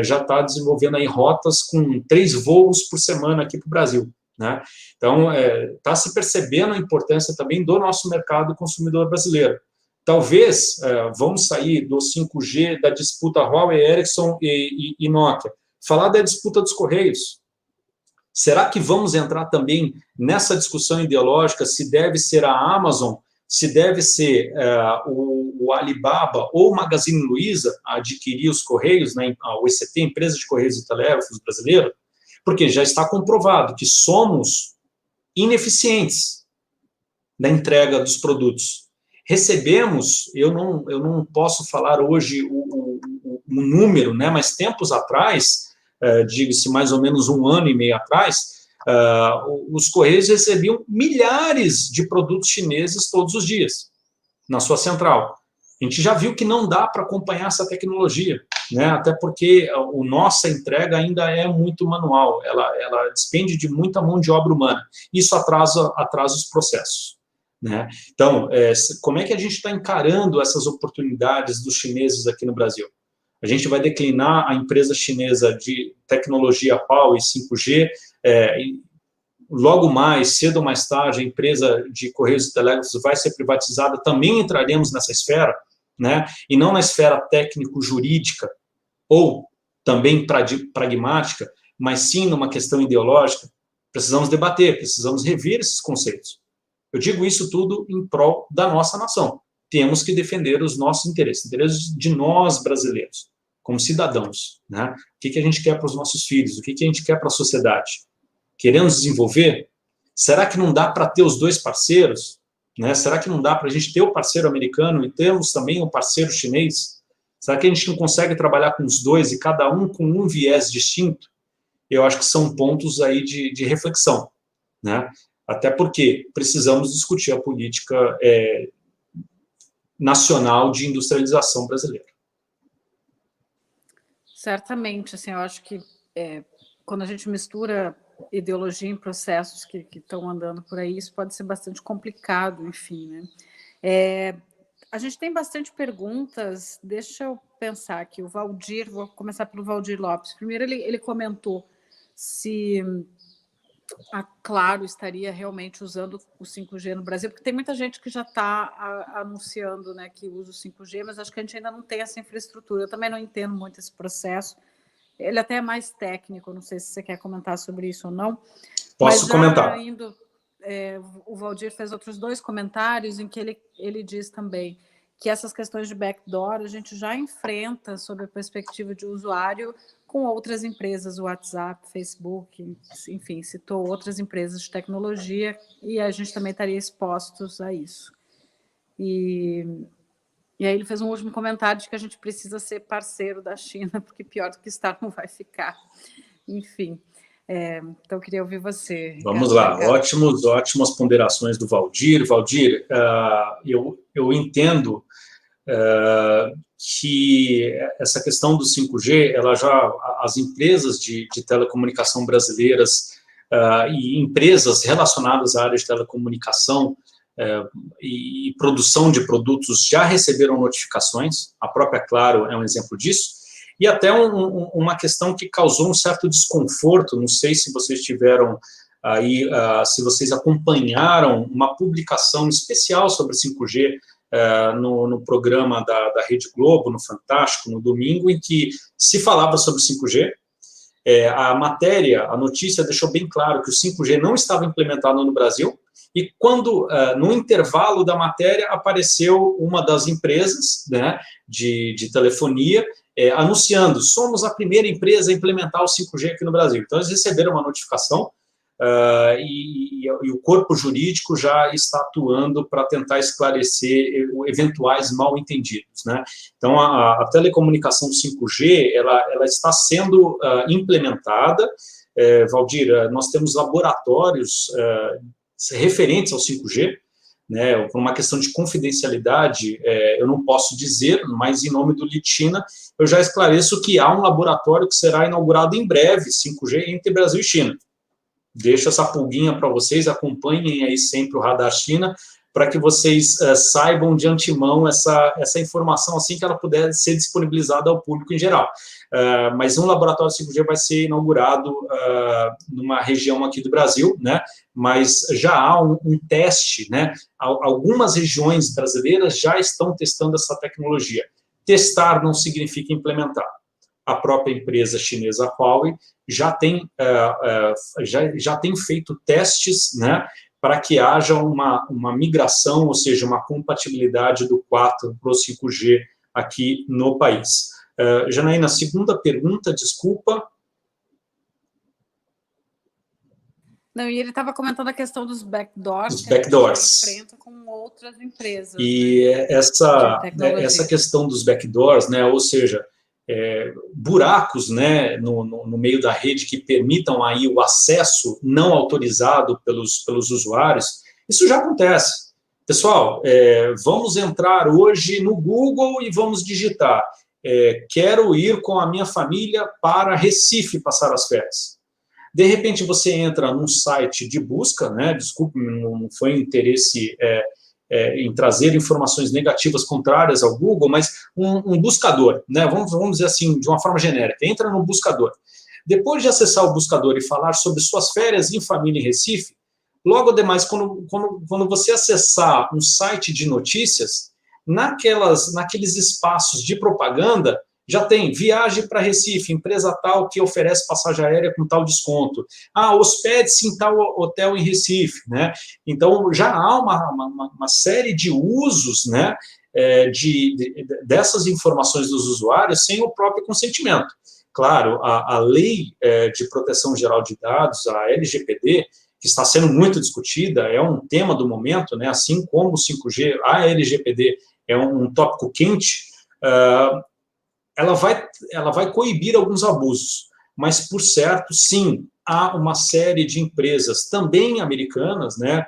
já está desenvolvendo aí rotas com 3 voos por semana aqui para o Brasil. Né? Então, está se percebendo a importância também do nosso mercado consumidor brasileiro. Talvez vamos sair do 5G, da disputa Huawei, Ericsson e Nokia. Falar da disputa dos Correios. Será que vamos entrar também nessa discussão ideológica se deve ser a Amazon, se deve ser o Alibaba ou o Magazine Luiza a adquirir os Correios, né, a OECT, Empresa de Correios e Telégrafos Brasileira? Porque já está comprovado que somos ineficientes na entrega dos produtos. Recebemos, eu não posso falar hoje o número, né, mas tempos atrás, digo-se mais ou menos 1 ano e meio atrás, os Correios recebiam milhares de produtos chineses todos os dias na sua central. A gente já viu que não dá para acompanhar essa tecnologia, né? Até porque a nossa entrega ainda é muito manual, ela depende de muita mão de obra humana. Isso atrasa os processos. Né? Então, como é que a gente está encarando essas oportunidades dos chineses aqui no Brasil? A gente vai declinar a empresa chinesa de tecnologia Huawei 5G, logo mais, cedo ou mais tarde, a empresa de Correios e Telégrafos vai ser privatizada, também entraremos nessa esfera, né? E não na esfera técnico-jurídica, ou também pragmática, mas sim numa questão ideológica. Precisamos debater, precisamos rever esses conceitos. Eu digo isso tudo em prol da nossa nação. Temos que defender os nossos interesses de nós brasileiros, como cidadãos. Né? O que a gente quer para os nossos filhos? O que a gente quer para a sociedade? Queremos desenvolver? Será que não dá para ter os 2 parceiros? Né? Será que não dá para a gente ter o parceiro americano e termos também o parceiro chinês? Será que a gente não consegue trabalhar com os 2 e cada um com um viés distinto? Eu acho que são pontos aí de reflexão. Né? Até porque precisamos discutir a política nacional de industrialização brasileira. Certamente, assim, eu acho que quando a gente mistura ideologia em processos que estão andando por aí, isso pode ser bastante complicado, enfim, né? A gente tem bastante perguntas, deixa eu pensar aqui, o Valdir, vou começar pelo Valdir Lopes. Primeiro ele comentou se a Claro estaria realmente usando o 5G no Brasil, porque tem muita gente que já está anunciando, né, que usa o 5G, mas acho que a gente ainda não tem essa infraestrutura. Eu também não entendo muito esse processo. Ele até é mais técnico, não sei se você quer comentar sobre isso ou não. Posso comentar. O Valdir fez outros 2 comentários em que ele diz também que essas questões de backdoor a gente já enfrenta sob a perspectiva de usuário com outras empresas, WhatsApp, Facebook, enfim, citou outras empresas de tecnologia e a gente também estaria expostos a isso. E aí ele fez um último comentário de que a gente precisa ser parceiro da China, porque pior do que estar não vai ficar. Enfim, então eu queria ouvir você. Vamos lá, ótimas ponderações do Valdir. Valdir, eu entendo que essa questão do 5G, as empresas de telecomunicação brasileiras e empresas relacionadas à área de telecomunicação e produção de produtos já receberam notificações, a própria Claro é um exemplo disso, e até uma questão que causou um certo desconforto, não sei se vocês tiveram aí, se vocês acompanharam uma publicação especial sobre 5G no programa da Rede Globo, no Fantástico, no domingo, em que se falava sobre 5G, a notícia deixou bem claro que o 5G não estava implementado no Brasil, e quando, no intervalo da matéria, apareceu uma das empresas, né, de telefonia, anunciando, somos a primeira empresa a implementar o 5G aqui no Brasil. Então, eles receberam uma notificação e o corpo jurídico já está atuando para tentar esclarecer eventuais mal-entendidos, né? Então, a telecomunicação 5G, ela está sendo implementada. Valdir, nós temos laboratórios referentes ao 5G, né? Por uma questão de confidencialidade, eu não posso dizer, mas em nome do Litina, eu já esclareço que há um laboratório que será inaugurado em breve, 5G, entre Brasil e China. Deixo essa pulguinha para vocês, acompanhem aí sempre o Radar China, para que vocês saibam de antemão essa informação assim que ela puder ser disponibilizada ao público em geral. Mas um laboratório 5G vai ser inaugurado numa região aqui do Brasil, né? Mas já há um teste, né? Algumas regiões brasileiras já estão testando essa tecnologia. Testar não significa implementar. A própria empresa chinesa Huawei já tem feito testes, né, para que haja uma migração, ou seja, uma compatibilidade do 4 para o 5G aqui no país. Janaína, segunda pergunta, desculpa. Não, e ele estava comentando a questão dos backdoors. Os backdoors. Que a gente enfrenta com outras empresas. E né, essa questão dos backdoors, né, ou seja, buracos, né, no meio da rede que permitam aí o acesso não autorizado pelos usuários, isso já acontece. Pessoal, vamos entrar hoje no Google e vamos digitar, quero ir com a minha família para Recife passar as férias. De repente você entra num site de busca, né, desculpe, não foi interesse em trazer informações negativas contrárias ao Google, mas um buscador, né? Vamos dizer assim, de uma forma genérica, entra no buscador. Depois de acessar o buscador e falar sobre suas férias em família em Recife, logo demais, quando você acessar um site de notícias, naqueles espaços de propaganda, já tem viagem para Recife, empresa tal que oferece passagem aérea com tal desconto. Hospede-se em tal hotel em Recife, né? Então, já há uma série de usos, né, dessas informações dos usuários sem o próprio consentimento. Claro, a Lei de Proteção Geral de Dados, a LGPD, que está sendo muito discutida, é um tema do momento, né? Assim como o 5G, a LGPD é um tópico quente, ela vai coibir alguns abusos, mas, por certo, sim, há uma série de empresas, também americanas, né,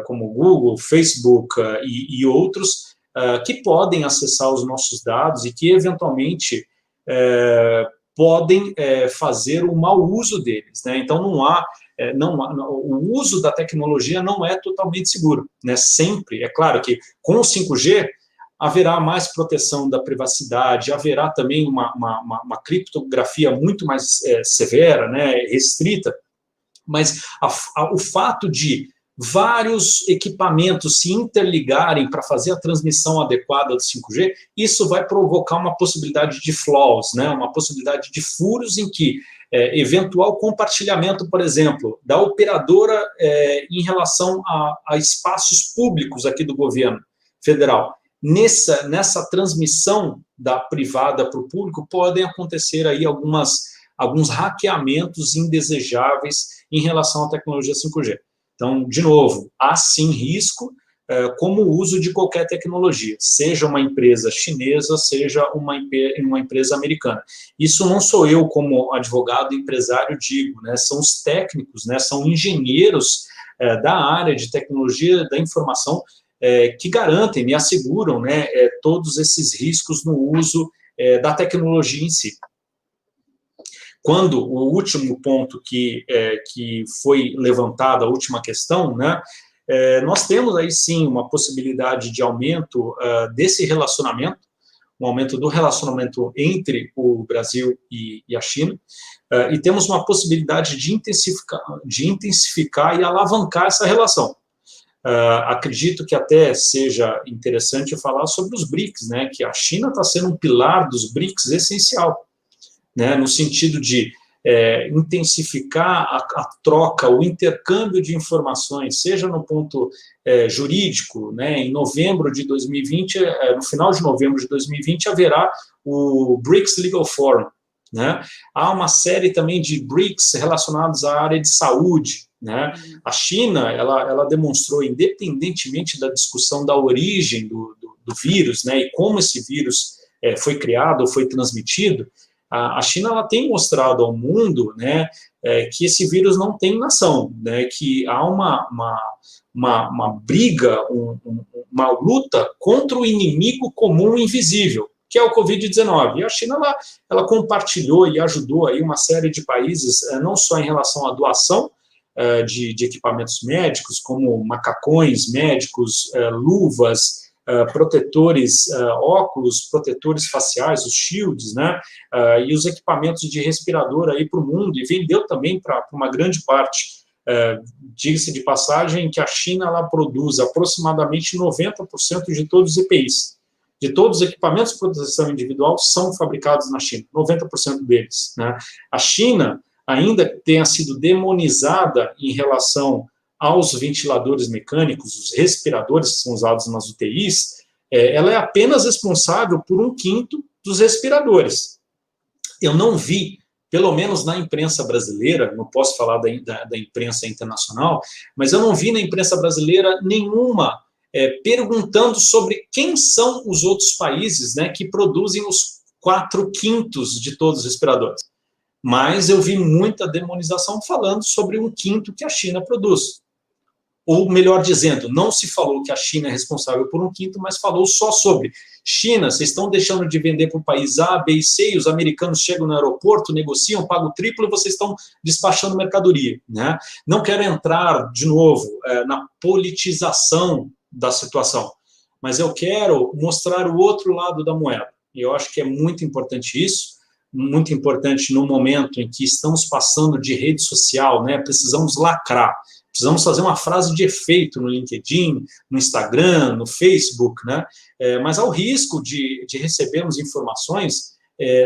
como Google, Facebook e outros, que podem acessar os nossos dados e que, eventualmente, podem fazer o mau uso deles, né? Então, o uso da tecnologia não é totalmente seguro, né? Sempre, é claro que com o 5G, haverá mais proteção da privacidade, haverá também uma criptografia muito mais severa, né, restrita, mas o fato de vários equipamentos se interligarem para fazer a transmissão adequada do 5G, isso vai provocar uma possibilidade de flaws, né, uma possibilidade de furos em que eventual compartilhamento, por exemplo, da operadora em relação a espaços públicos aqui do governo federal, nessa transmissão da privada para o público, podem acontecer aí alguns hackeamentos indesejáveis em relação à tecnologia 5G. Então, de novo, há sim risco, como o uso de qualquer tecnologia, seja uma empresa chinesa, seja uma empresa americana. Isso não sou eu, como advogado empresário, digo, né? São os técnicos, né? São engenheiros da área de tecnologia da informação que garantem e asseguram, né, todos esses riscos no uso da tecnologia em si. Quando o último ponto que foi levantado, a última questão, né, nós temos aí sim uma possibilidade de aumento desse relacionamento, um aumento do relacionamento entre o Brasil e a China, e temos uma possibilidade de intensificar e alavancar essa relação. Acredito que até seja interessante falar sobre os BRICS, né, que a China está sendo um pilar dos BRICS essencial, né, no sentido de intensificar a troca, o intercâmbio de informações, seja no ponto jurídico, né, em novembro de 2020, no final de novembro de 2020, haverá o BRICS Legal Forum, né, há uma série também de BRICS relacionados à área de saúde, né? A China, ela demonstrou, independentemente da discussão da origem do vírus, né, e como esse vírus foi criado ou foi transmitido, a China ela tem mostrado ao mundo, né, que esse vírus não tem nação, né, que há uma briga, uma luta contra o inimigo comum invisível, que é o Covid-19. E a China ela compartilhou e ajudou aí uma série de países, não só em relação à doação de equipamentos médicos, como macacões médicos, luvas, protetores, óculos, protetores faciais, os shields, né, e os equipamentos de respirador aí para o mundo, e vendeu também para uma grande parte. Diga-se de passagem que a China ela produz aproximadamente 90% de todos os EPIs, de todos os equipamentos de proteção individual são fabricados na China, 90% deles, né? A China ainda tenha sido demonizada em relação aos ventiladores mecânicos, os respiradores que são usados nas UTIs, ela é apenas responsável por 1/5 dos respiradores. Eu não vi, pelo menos na imprensa brasileira, não posso falar da imprensa internacional, mas eu não vi na imprensa brasileira nenhuma perguntando sobre quem são os outros países, né, que produzem os 4/5 de todos os respiradores. Mas eu vi muita demonização falando sobre 1/5 que a China produz. Ou, melhor dizendo, não se falou que a China é responsável por 1/5, mas falou só sobre China, vocês estão deixando de vender para o país A, B e C, e os americanos chegam no aeroporto, negociam, pagam o triplo, e vocês estão despachando mercadoria, né? Não quero entrar, de novo, na politização da situação, mas eu quero mostrar o outro lado da moeda. E eu acho que é muito importante isso, muito importante no momento em que estamos passando de rede social, né? Precisamos lacrar. Precisamos fazer uma frase de efeito no LinkedIn, no Instagram, no Facebook, né? Mas há o risco de recebermos informações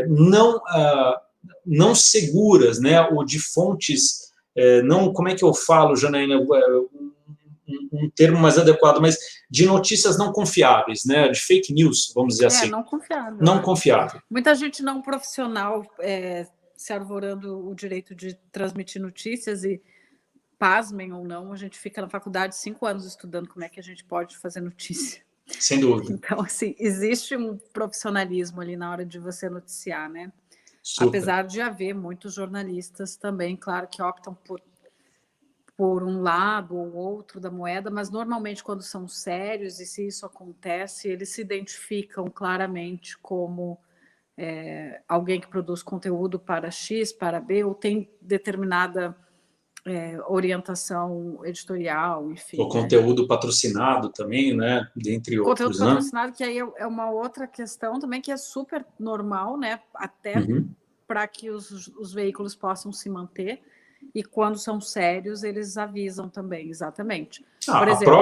não seguras, né? Ou de fontes, não, como é que eu falo, Janaína, um termo mais adequado, mas de notícias não confiáveis, né? De fake news, vamos dizer assim. Não confiável. Não confiável. Muita gente não profissional se arvorando o direito de transmitir notícias e, pasmem ou não, a gente fica na faculdade 5 anos estudando como é que a gente pode fazer notícia. Sem dúvida. Então, assim, existe um profissionalismo ali na hora de você noticiar, né? Super. Apesar de haver muitos jornalistas também, claro, que optam por um lado ou outro da moeda, mas normalmente quando são sérios, e se isso acontece, eles se identificam claramente como alguém que produz conteúdo para X, para B, ou tem determinada orientação editorial, enfim. O conteúdo patrocinado também, né? Dentre outros. Conteúdo patrocinado, que aí é uma outra questão também que é super normal, né? Até para que os veículos possam se manter. E quando são sérios, eles avisam também, exatamente. Por exemplo,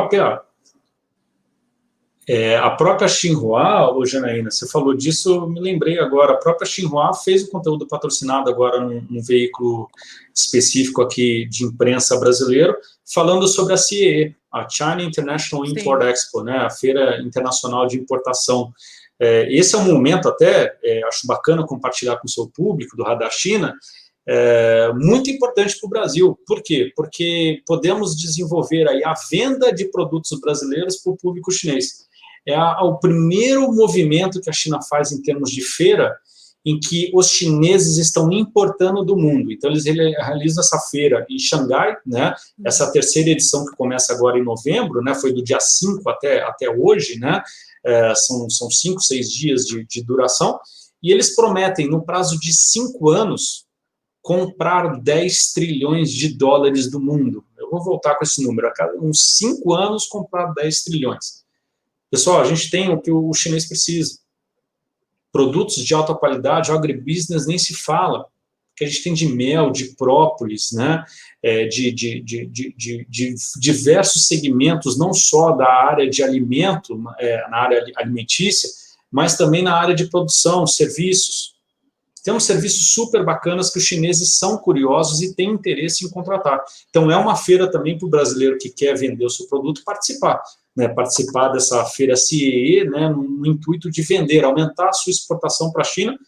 a própria Xinhua, Janaína, você falou disso, eu me lembrei agora, a própria Xinhua fez o conteúdo patrocinado agora num veículo específico aqui de imprensa brasileiro, falando sobre a CIE, a China International Import Expo, né, a Feira Internacional de Importação. Esse é um momento até, acho bacana compartilhar com o seu público do Radar China, muito importante para o Brasil. Por quê? Porque podemos desenvolver aí a venda de produtos brasileiros para o público chinês. É o primeiro movimento que a China faz em termos de feira, em que os chineses estão importando do mundo. Então, eles realizam essa feira em Xangai, né? Essa terceira edição que começa agora em novembro, né? Foi do dia 5 até hoje, né? São 5, 6 dias de duração, e eles prometem, no prazo de 5 anos, comprar 10 trilhões de dólares do mundo. Eu vou voltar com esse número. A cada uns 5 anos, comprar 10 trilhões. Pessoal, a gente tem o que o chinês precisa. Produtos de alta qualidade, agribusiness, nem se fala. Que a gente tem de mel, de própolis, né? De diversos segmentos, não só da área de alimento, na área alimentícia, mas também na área de produção, serviços. Temos serviços super bacanas que os chineses são curiosos e têm interesse em contratar. Então, é uma feira também para o brasileiro que quer vender o seu produto participar. Né, participar dessa feira CIE, né, no intuito de vender, aumentar a sua exportação para a China,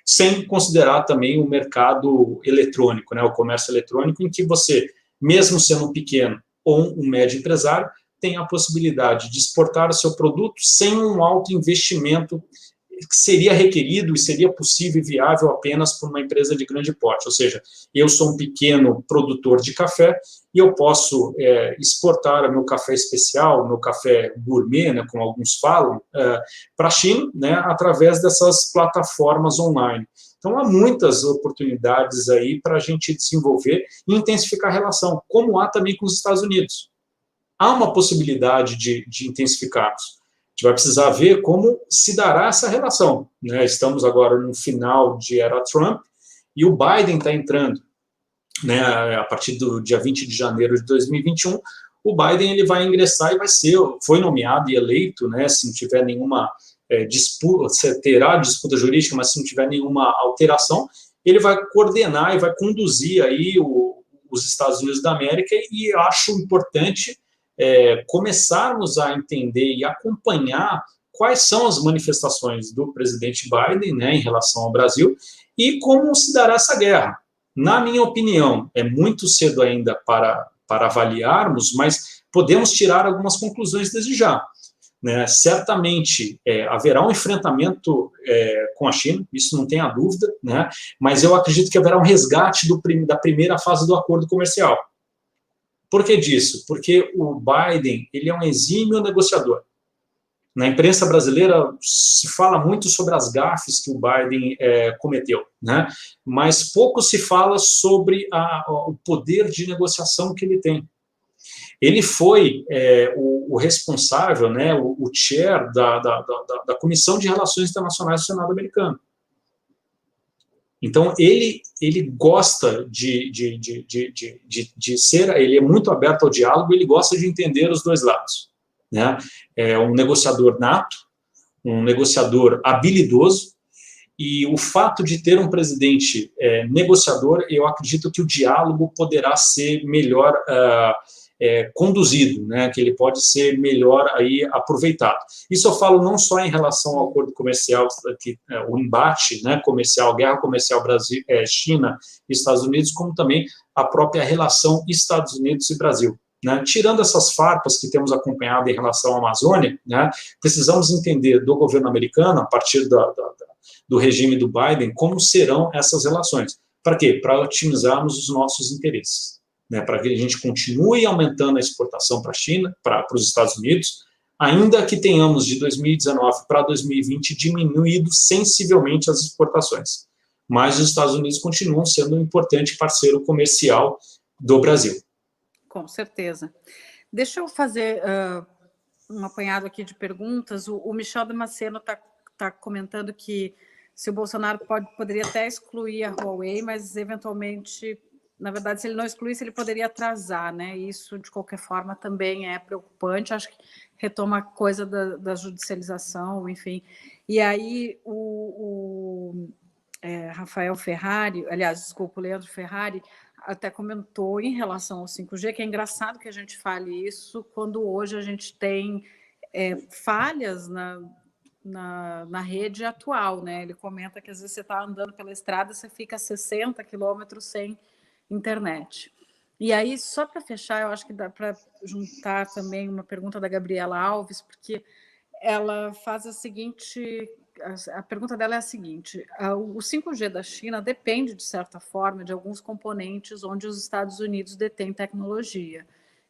sem considerar também o mercado eletrônico, né, o comércio eletrônico, em que você mesmo sendo um pequeno ou um médio empresário, tem a possibilidade de exportar o seu produto sem um alto investimento que seria requerido e seria possível e viável apenas por uma empresa de grande porte. Ou seja, eu sou um pequeno produtor de café e eu posso exportar o meu café especial, o meu café gourmet, né, como alguns falam, para a China, né, através dessas plataformas online. Então, há muitas oportunidades aí para a gente desenvolver e intensificar a relação, como há também com os Estados Unidos. Há uma possibilidade de intensificarmos. A gente vai precisar ver como se dará essa relação, né? Estamos agora no final de era Trump e o Biden está entrando, né? A partir do dia 20 de janeiro de 2021, o Biden ele vai ingressar e foi nomeado e eleito, né? Se não tiver nenhuma disputa, terá disputa jurídica, mas se não tiver nenhuma alteração, ele vai coordenar e vai conduzir aí os Estados Unidos da América, e acho importante começarmos a entender e acompanhar quais são as manifestações do presidente Biden, né, em relação ao Brasil, e como se dará essa guerra. Na minha opinião, é muito cedo ainda para avaliarmos, mas podemos tirar algumas conclusões desde já. Né? Certamente haverá um enfrentamento com a China, isso não tenha dúvida, né? Mas eu acredito que haverá um resgate da primeira fase do acordo comercial. Por que disso? Porque o Biden ele é um exímio negociador. Na imprensa brasileira se fala muito sobre as gafes que o Biden cometeu, né? Mas pouco se fala sobre o poder de negociação que ele tem. Ele foi o responsável, né, o chair da Comissão de Relações Internacionais do Senado americano. Então, ele gosta de ser, ele é muito aberto ao diálogo, ele gosta de entender os dois lados. Né? É um negociador nato, um negociador habilidoso, e o fato de ter um presidente negociador, eu acredito que o diálogo poderá ser melhor conduzido, né, que ele pode ser melhor aí aproveitado. Isso eu falo não só em relação ao acordo comercial, o embate, né, comercial, guerra comercial Brasil, China e Estados Unidos, como também a própria relação Estados Unidos e Brasil. Né? Tirando essas farpas que temos acompanhado em relação à Amazônia, né, precisamos entender do governo americano, a partir do regime do Biden, como serão essas relações. Para quê? Para otimizarmos os nossos interesses. Né, para que a gente continue aumentando a exportação para a China, para os Estados Unidos, ainda que tenhamos de 2019 para 2020 diminuído sensivelmente as exportações. Mas os Estados Unidos continuam sendo um importante parceiro comercial do Brasil. Com certeza. Deixa eu fazer um apanhado aqui de perguntas. O Michel Damasceno está comentando que se o Bolsonaro poderia até excluir a Huawei, mas eventualmente... Na verdade, se ele não excluísse, ele poderia atrasar, né? Isso, de qualquer forma, também é preocupante. Acho que retoma a coisa da judicialização, enfim. E aí, Rafael Ferrari, aliás, desculpa, o Leandro Ferrari, até comentou em relação ao 5G, que é engraçado que a gente fale isso quando hoje a gente tem falhas na rede atual, né? Ele comenta que, às vezes, você está andando pela estrada, você fica a 60 quilômetros sem internet. E aí, só para fechar, eu acho que dá para juntar também uma pergunta da Gabriela Alves, porque ela faz a seguinte... A pergunta dela é a seguinte: o 5G da China depende, de certa forma, de alguns componentes onde os Estados Unidos detêm tecnologia,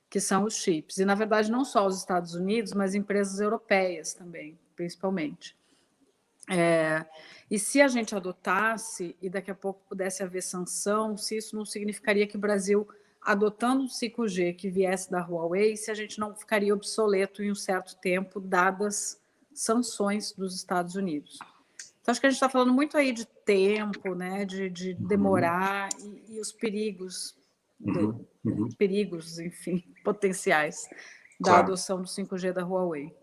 que são os chips. E, na verdade, não só os Estados Unidos, mas empresas europeias também, principalmente. E se a gente adotasse e daqui a pouco pudesse haver sanção, se isso não significaria que o Brasil, adotando o 5G que viesse da Huawei, se a gente não ficaria obsoleto em um certo tempo, dadas sanções dos Estados Unidos. Então, acho que a gente está falando muito aí de tempo, né, de demorar e os perigos, perigos, enfim, potenciais da adoção do 5G da Huawei.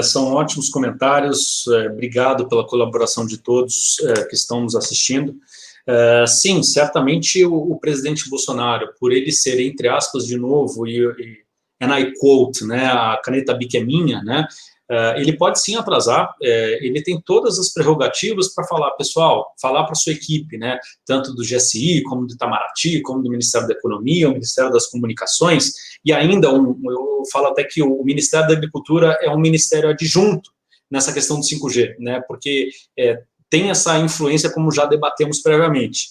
São ótimos comentários, obrigado pela colaboração de todos que estão nos assistindo. Sim, certamente o presidente Bolsonaro, por ele ser, entre aspas, de novo, and I quote, né, a caneta Bic é minha, né, ele pode sim atrasar, ele tem todas as prerrogativas para falar, pessoal, falar para a sua equipe, né, tanto do GSI, como do Itamaraty, como do Ministério da Economia, o Ministério das Comunicações, e ainda, eu falo até que o Ministério da Agricultura é um ministério adjunto nessa questão do 5G, né, porque tem essa influência, como já debatemos previamente.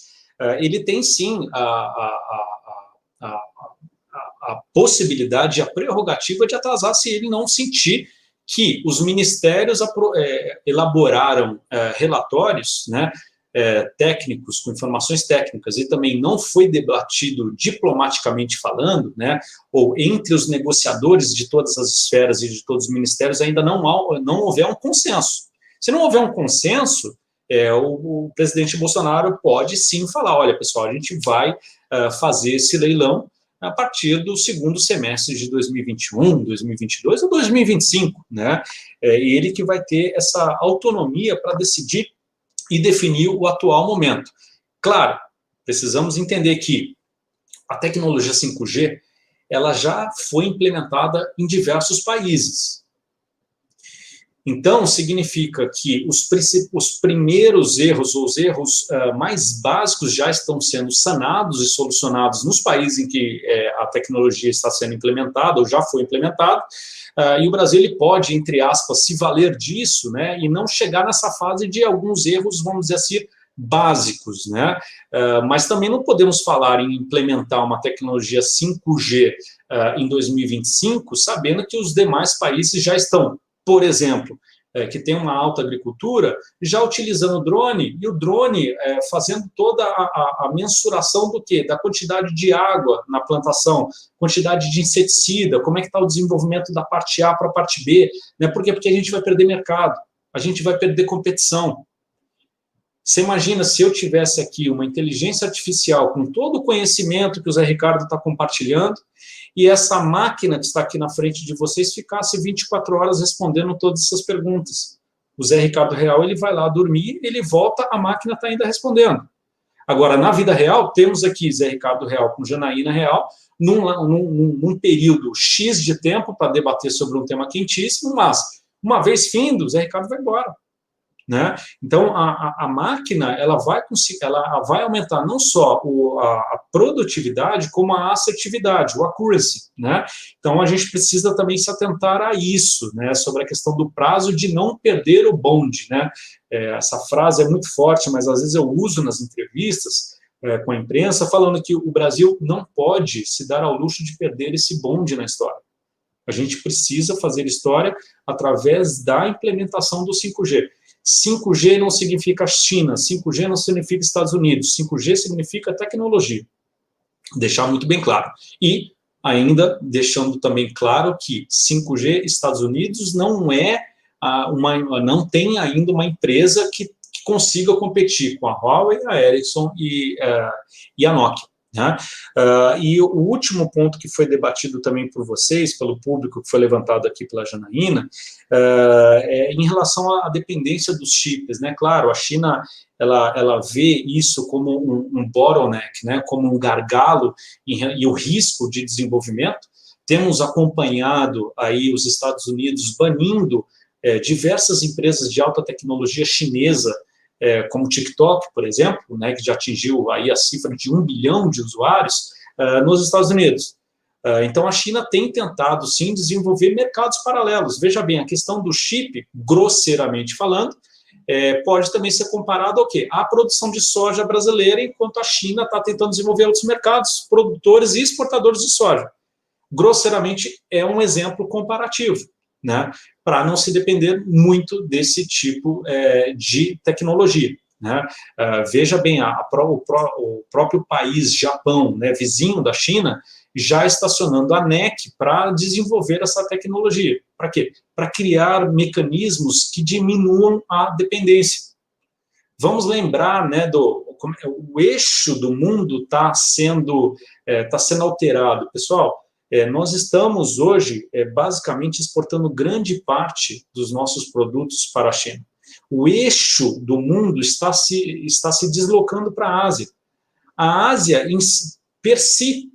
Ele tem sim a possibilidade, a prerrogativa de atrasar se ele não sentir que os ministérios elaboraram relatórios, né, técnicos, com informações técnicas, e também não foi debatido diplomaticamente falando, né, ou entre os negociadores de todas as esferas e de todos os ministérios, ainda não houver um consenso. Se não houver um consenso, o presidente Bolsonaro pode sim falar, olha, pessoal, a gente vai fazer esse leilão a partir do segundo semestre de 2021, 2022 ou 2025, né? Ele que vai ter essa autonomia para decidir e definir o atual momento. Claro, precisamos entender que a tecnologia 5G, ela já foi implementada em diversos países. Então, significa que os primeiros erros, ou os erros mais básicos, já estão sendo sanados e solucionados nos países em que a tecnologia está sendo implementada, ou já foi implementada, e o Brasil ele pode, entre aspas, se valer disso, né, e não chegar nessa fase de alguns erros, vamos dizer assim, básicos, né? Mas também não podemos falar em implementar uma tecnologia 5G em 2025, sabendo que os demais países já estão, por exemplo, que tem uma alta agricultura, já utilizando o drone, e o drone fazendo toda a mensuração do quê? Da quantidade de água na plantação, quantidade de inseticida, como é que está o desenvolvimento da parte A para a parte B, né? Por quê? Porque a gente vai perder mercado, a gente vai perder competição. Você imagina se eu tivesse aqui uma inteligência artificial com todo o conhecimento que o Zé Ricardo está compartilhando, e essa máquina que está aqui na frente de vocês ficasse 24 horas respondendo todas essas perguntas. O Zé Ricardo Real, ele vai lá dormir, ele volta, a máquina está ainda respondendo. Agora, na vida real, temos aqui Zé Ricardo Real com Janaína Real, num período X de tempo para debater sobre um tema quentíssimo, mas, uma vez findo, o Zé Ricardo vai embora. Né? Então, a máquina ela vai aumentar não só a produtividade, como a assertividade, o accuracy. Né? Então, a gente precisa também se atentar a isso, né? Sobre a questão do prazo de não perder o bonde. Né? Essa frase é muito forte, mas às vezes eu uso nas entrevistas com a imprensa, falando que o Brasil não pode se dar ao luxo de perder esse bonde na história. A gente precisa fazer história através da implementação do 5G. 5G não significa China, 5G não significa Estados Unidos, 5G significa tecnologia. Deixar muito bem claro. E ainda deixando também claro que 5G Estados Unidos não não tem ainda uma empresa que consiga competir com a Huawei, a Ericsson e a Nokia. Né? E o último ponto que foi debatido também por vocês, pelo público, que foi levantado aqui pela Janaína, é em relação à dependência dos chips. Né? Claro, a China ela vê isso como um bottleneck, né? Como um gargalo e o risco de desenvolvimento. Temos acompanhado aí os Estados Unidos banindo diversas empresas de alta tecnologia chinesa, como o TikTok, por exemplo, né, que já atingiu aí a cifra de 1 bilhão de usuários nos Estados Unidos. Então, a China tem tentado, sim, desenvolver mercados paralelos. Veja bem, a questão do chip, grosseiramente falando, pode também ser comparado ao quê? À produção de soja brasileira, enquanto a China está tentando desenvolver outros mercados, produtores e exportadores de soja. Grosseiramente, é um exemplo comparativo, né, para não se depender muito desse tipo de tecnologia. Né? Veja bem, o próprio país, Japão, né, vizinho da China, já estacionando a NEC para desenvolver essa tecnologia. Para quê? Para criar mecanismos que diminuam a dependência. Vamos lembrar, né, o eixo do mundo está sendo alterado. Pessoal, nós estamos hoje basicamente exportando grande parte dos nossos produtos para a China. O eixo do mundo está se deslocando para a Ásia. A Ásia, per si,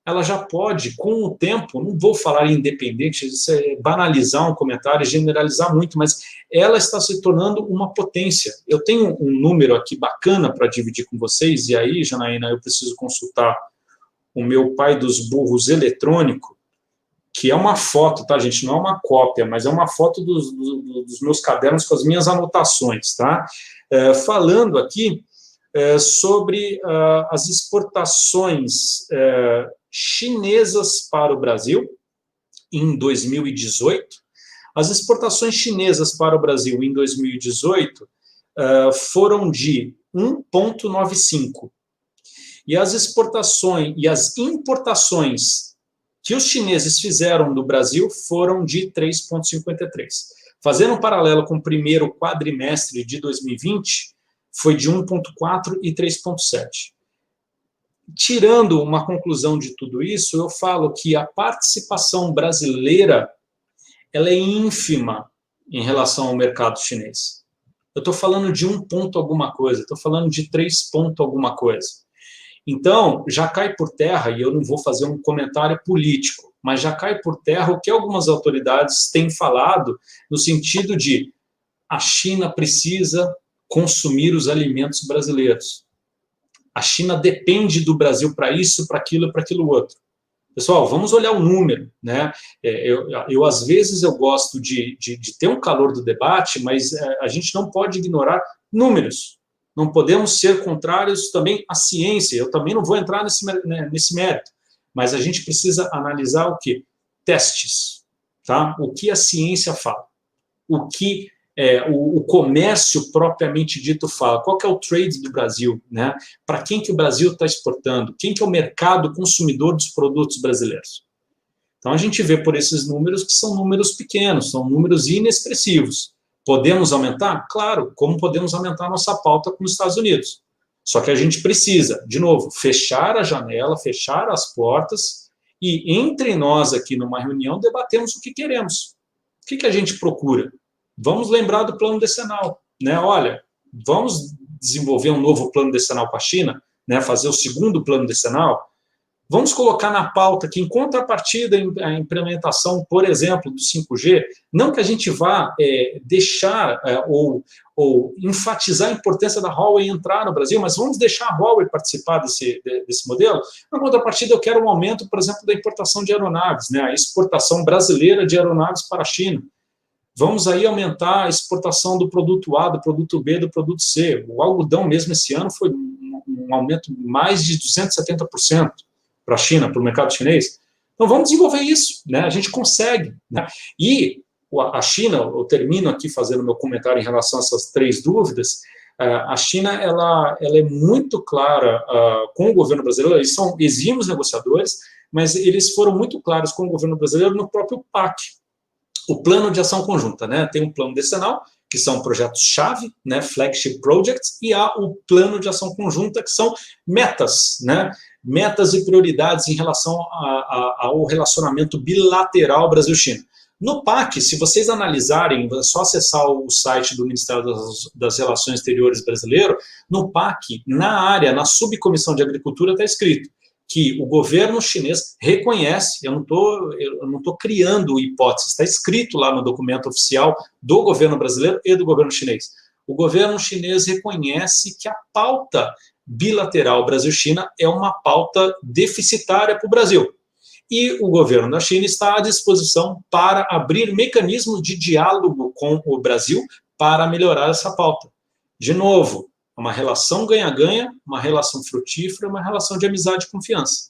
ela já pode, com o tempo, não vou falar independente, isso é banalizar um comentário, generalizar muito, mas ela está se tornando uma potência. Eu tenho um número aqui bacana para dividir com vocês, e aí, Janaína, eu preciso consultar o meu pai dos burros eletrônico, que é uma foto, tá, gente? Não é uma cópia, mas é uma foto dos meus cadernos com as minhas anotações, tá? Falando aqui sobre as exportações chinesas para o Brasil em 2018. As exportações chinesas para o Brasil em 2018 foram de 1,95. E as exportações e as importações que os chineses fizeram do Brasil foram de 3,53. Fazendo um paralelo com o primeiro quadrimestre de 2020, foi de 1,4 e 3,7. Tirando uma conclusão de tudo isso, eu falo que a participação brasileira ela é ínfima em relação ao mercado chinês. Eu estou falando de 1 ponto alguma coisa, estou falando de 3 ponto alguma coisa. Então, já cai por terra, e eu não vou fazer um comentário político, mas já cai por terra o que algumas autoridades têm falado, no sentido de a China precisa consumir os alimentos brasileiros. A China depende do Brasil para isso, para aquilo e para aquilo outro. Pessoal, vamos olhar o número, né? Eu às vezes, eu gosto de ter um calor do debate, mas a gente não pode ignorar números. Não podemos ser contrários também à ciência. Eu também não vou entrar nesse mérito. Mas a gente precisa analisar o quê? Testes. Tá? O que a ciência fala. O que o comércio propriamente dito fala. Qual que é o trade do Brasil? Né? Para quem que o Brasil está exportando? Quem que é o mercado consumidor dos produtos brasileiros? Então, a gente vê por esses números que são números pequenos, são números inexpressivos. Podemos aumentar? Claro, como podemos aumentar a nossa pauta com os Estados Unidos. Só que a gente precisa, de novo, fechar a janela, fechar as portas e, entre nós aqui numa reunião, debatemos o que queremos. O que a gente procura? Vamos lembrar do plano decenal, né? Olha, vamos desenvolver um novo plano decenal para a China, né? Fazer o segundo plano decenal. Vamos colocar na pauta que, em contrapartida à implementação, por exemplo, do 5G, não que a gente vá deixar ou enfatizar a importância da Huawei entrar no Brasil, mas vamos deixar a Huawei participar desse modelo. Na contrapartida, eu quero um aumento, por exemplo, da importação de aeronaves, né? A exportação brasileira de aeronaves para a China. Vamos aí aumentar a exportação do produto A, do produto B, do produto C. O algodão mesmo esse ano foi um aumento de mais de 270%. Para a China, para o mercado chinês. Então, vamos desenvolver isso, né? A gente consegue. Né? E a China, eu termino aqui fazendo meu comentário em relação a essas 3 dúvidas, a China ela é muito clara com o governo brasileiro, eles são exímios negociadores, mas eles foram muito claros com o governo brasileiro no próprio PAC, o Plano de Ação Conjunta. Né? Tem um plano decenal, que são projetos-chave, né, flagship projects, e há o plano de ação conjunta, que são metas, né, metas e prioridades em relação ao relacionamento bilateral Brasil-China. No PAC, se vocês analisarem, é só acessar o site do Ministério das Relações Exteriores brasileiro, no PAC, na área, na subcomissão de agricultura, está escrito que o governo chinês reconhece, eu não tô criando hipóteses, está escrito lá no documento oficial do governo brasileiro e do governo chinês. O governo chinês reconhece que a pauta bilateral Brasil-China é uma pauta deficitária para o Brasil. E o governo da China está à disposição para abrir mecanismos de diálogo com o Brasil para melhorar essa pauta. De novo, uma relação ganha-ganha, uma relação frutífera, uma relação de amizade e confiança.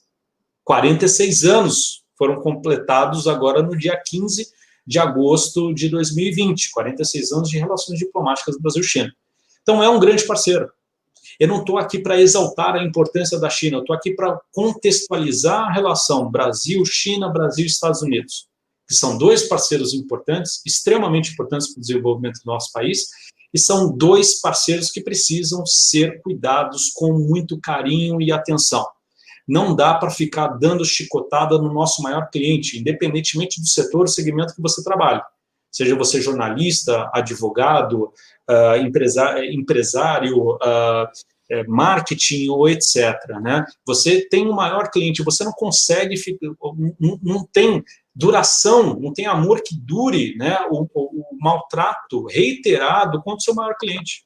46 anos foram completados agora no dia 15 de agosto de 2020, 46 anos de relações diplomáticas Brasil-China. Então, é um grande parceiro. Eu não estou aqui para exaltar a importância da China, eu estou aqui para contextualizar a relação Brasil-China, Brasil-Estados Unidos, que são 2 parceiros importantes, extremamente importantes para o desenvolvimento do nosso país, e são 2 parceiros que precisam ser cuidados com muito carinho e atenção. Não dá para ficar dando chicotada no nosso maior cliente, independentemente do setor ou segmento que você trabalhe. Seja você jornalista, advogado, empresário, marketing ou etc., né? Você tem um maior cliente, você não consegue, não tem duração, não tem amor que dure, né, o maltrato reiterado contra o seu maior cliente.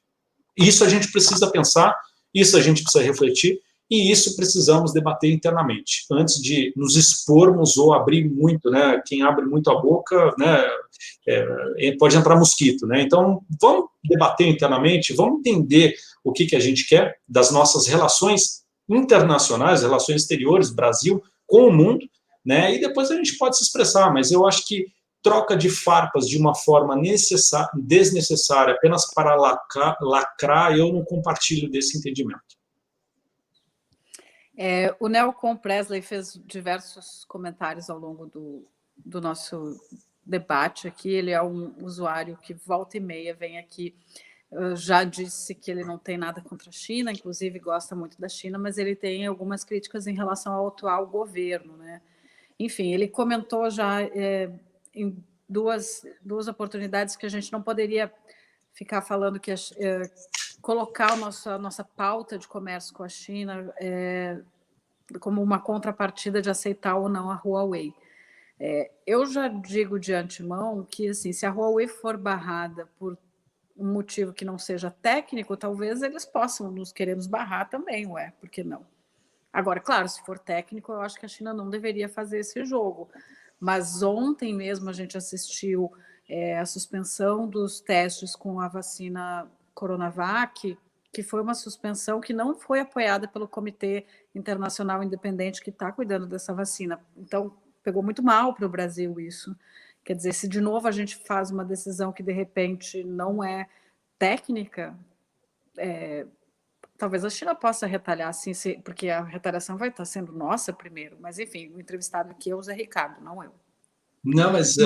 Isso a gente precisa pensar, isso a gente precisa refletir, e isso precisamos debater internamente, antes de nos expormos ou abrir muito, né? Quem abre muito a boca, né, pode entrar mosquito, né? Então, vamos debater internamente, vamos entender o que a gente quer das nossas relações internacionais, relações exteriores, Brasil com o mundo, né? E depois a gente pode se expressar, mas eu acho que troca de farpas de uma forma desnecessária, apenas para lacrar, eu não compartilho desse entendimento. O Nelcon Presley fez diversos comentários ao longo do nosso debate aqui. Ele é um usuário que volta e meia vem aqui, já disse que ele não tem nada contra a China, inclusive gosta muito da China, mas ele tem algumas críticas em relação ao atual governo, né? Enfim, ele comentou já em duas oportunidades que a gente não poderia ficar falando que colocar a nossa pauta de comércio com a China como uma contrapartida de aceitar ou não a Huawei. Eu já digo de antemão que, assim, se a Huawei for barrada por um motivo que não seja técnico, talvez eles possam nos querer nos barrar também, por que não? Agora, claro, se for técnico, eu acho que a China não deveria fazer esse jogo. Mas ontem mesmo a gente assistiu a suspensão dos testes com a vacina Coronavac, que foi uma suspensão que não foi apoiada pelo Comitê Internacional Independente que está cuidando dessa vacina. Então, pegou muito mal para o Brasil isso. Quer dizer, se de novo a gente faz uma decisão que de repente não é técnica, talvez a China possa retalhar, assim, porque a retaliação vai estar sendo nossa primeiro. Mas, enfim, o entrevistado aqui é o Zé Ricardo, não eu. Não, mas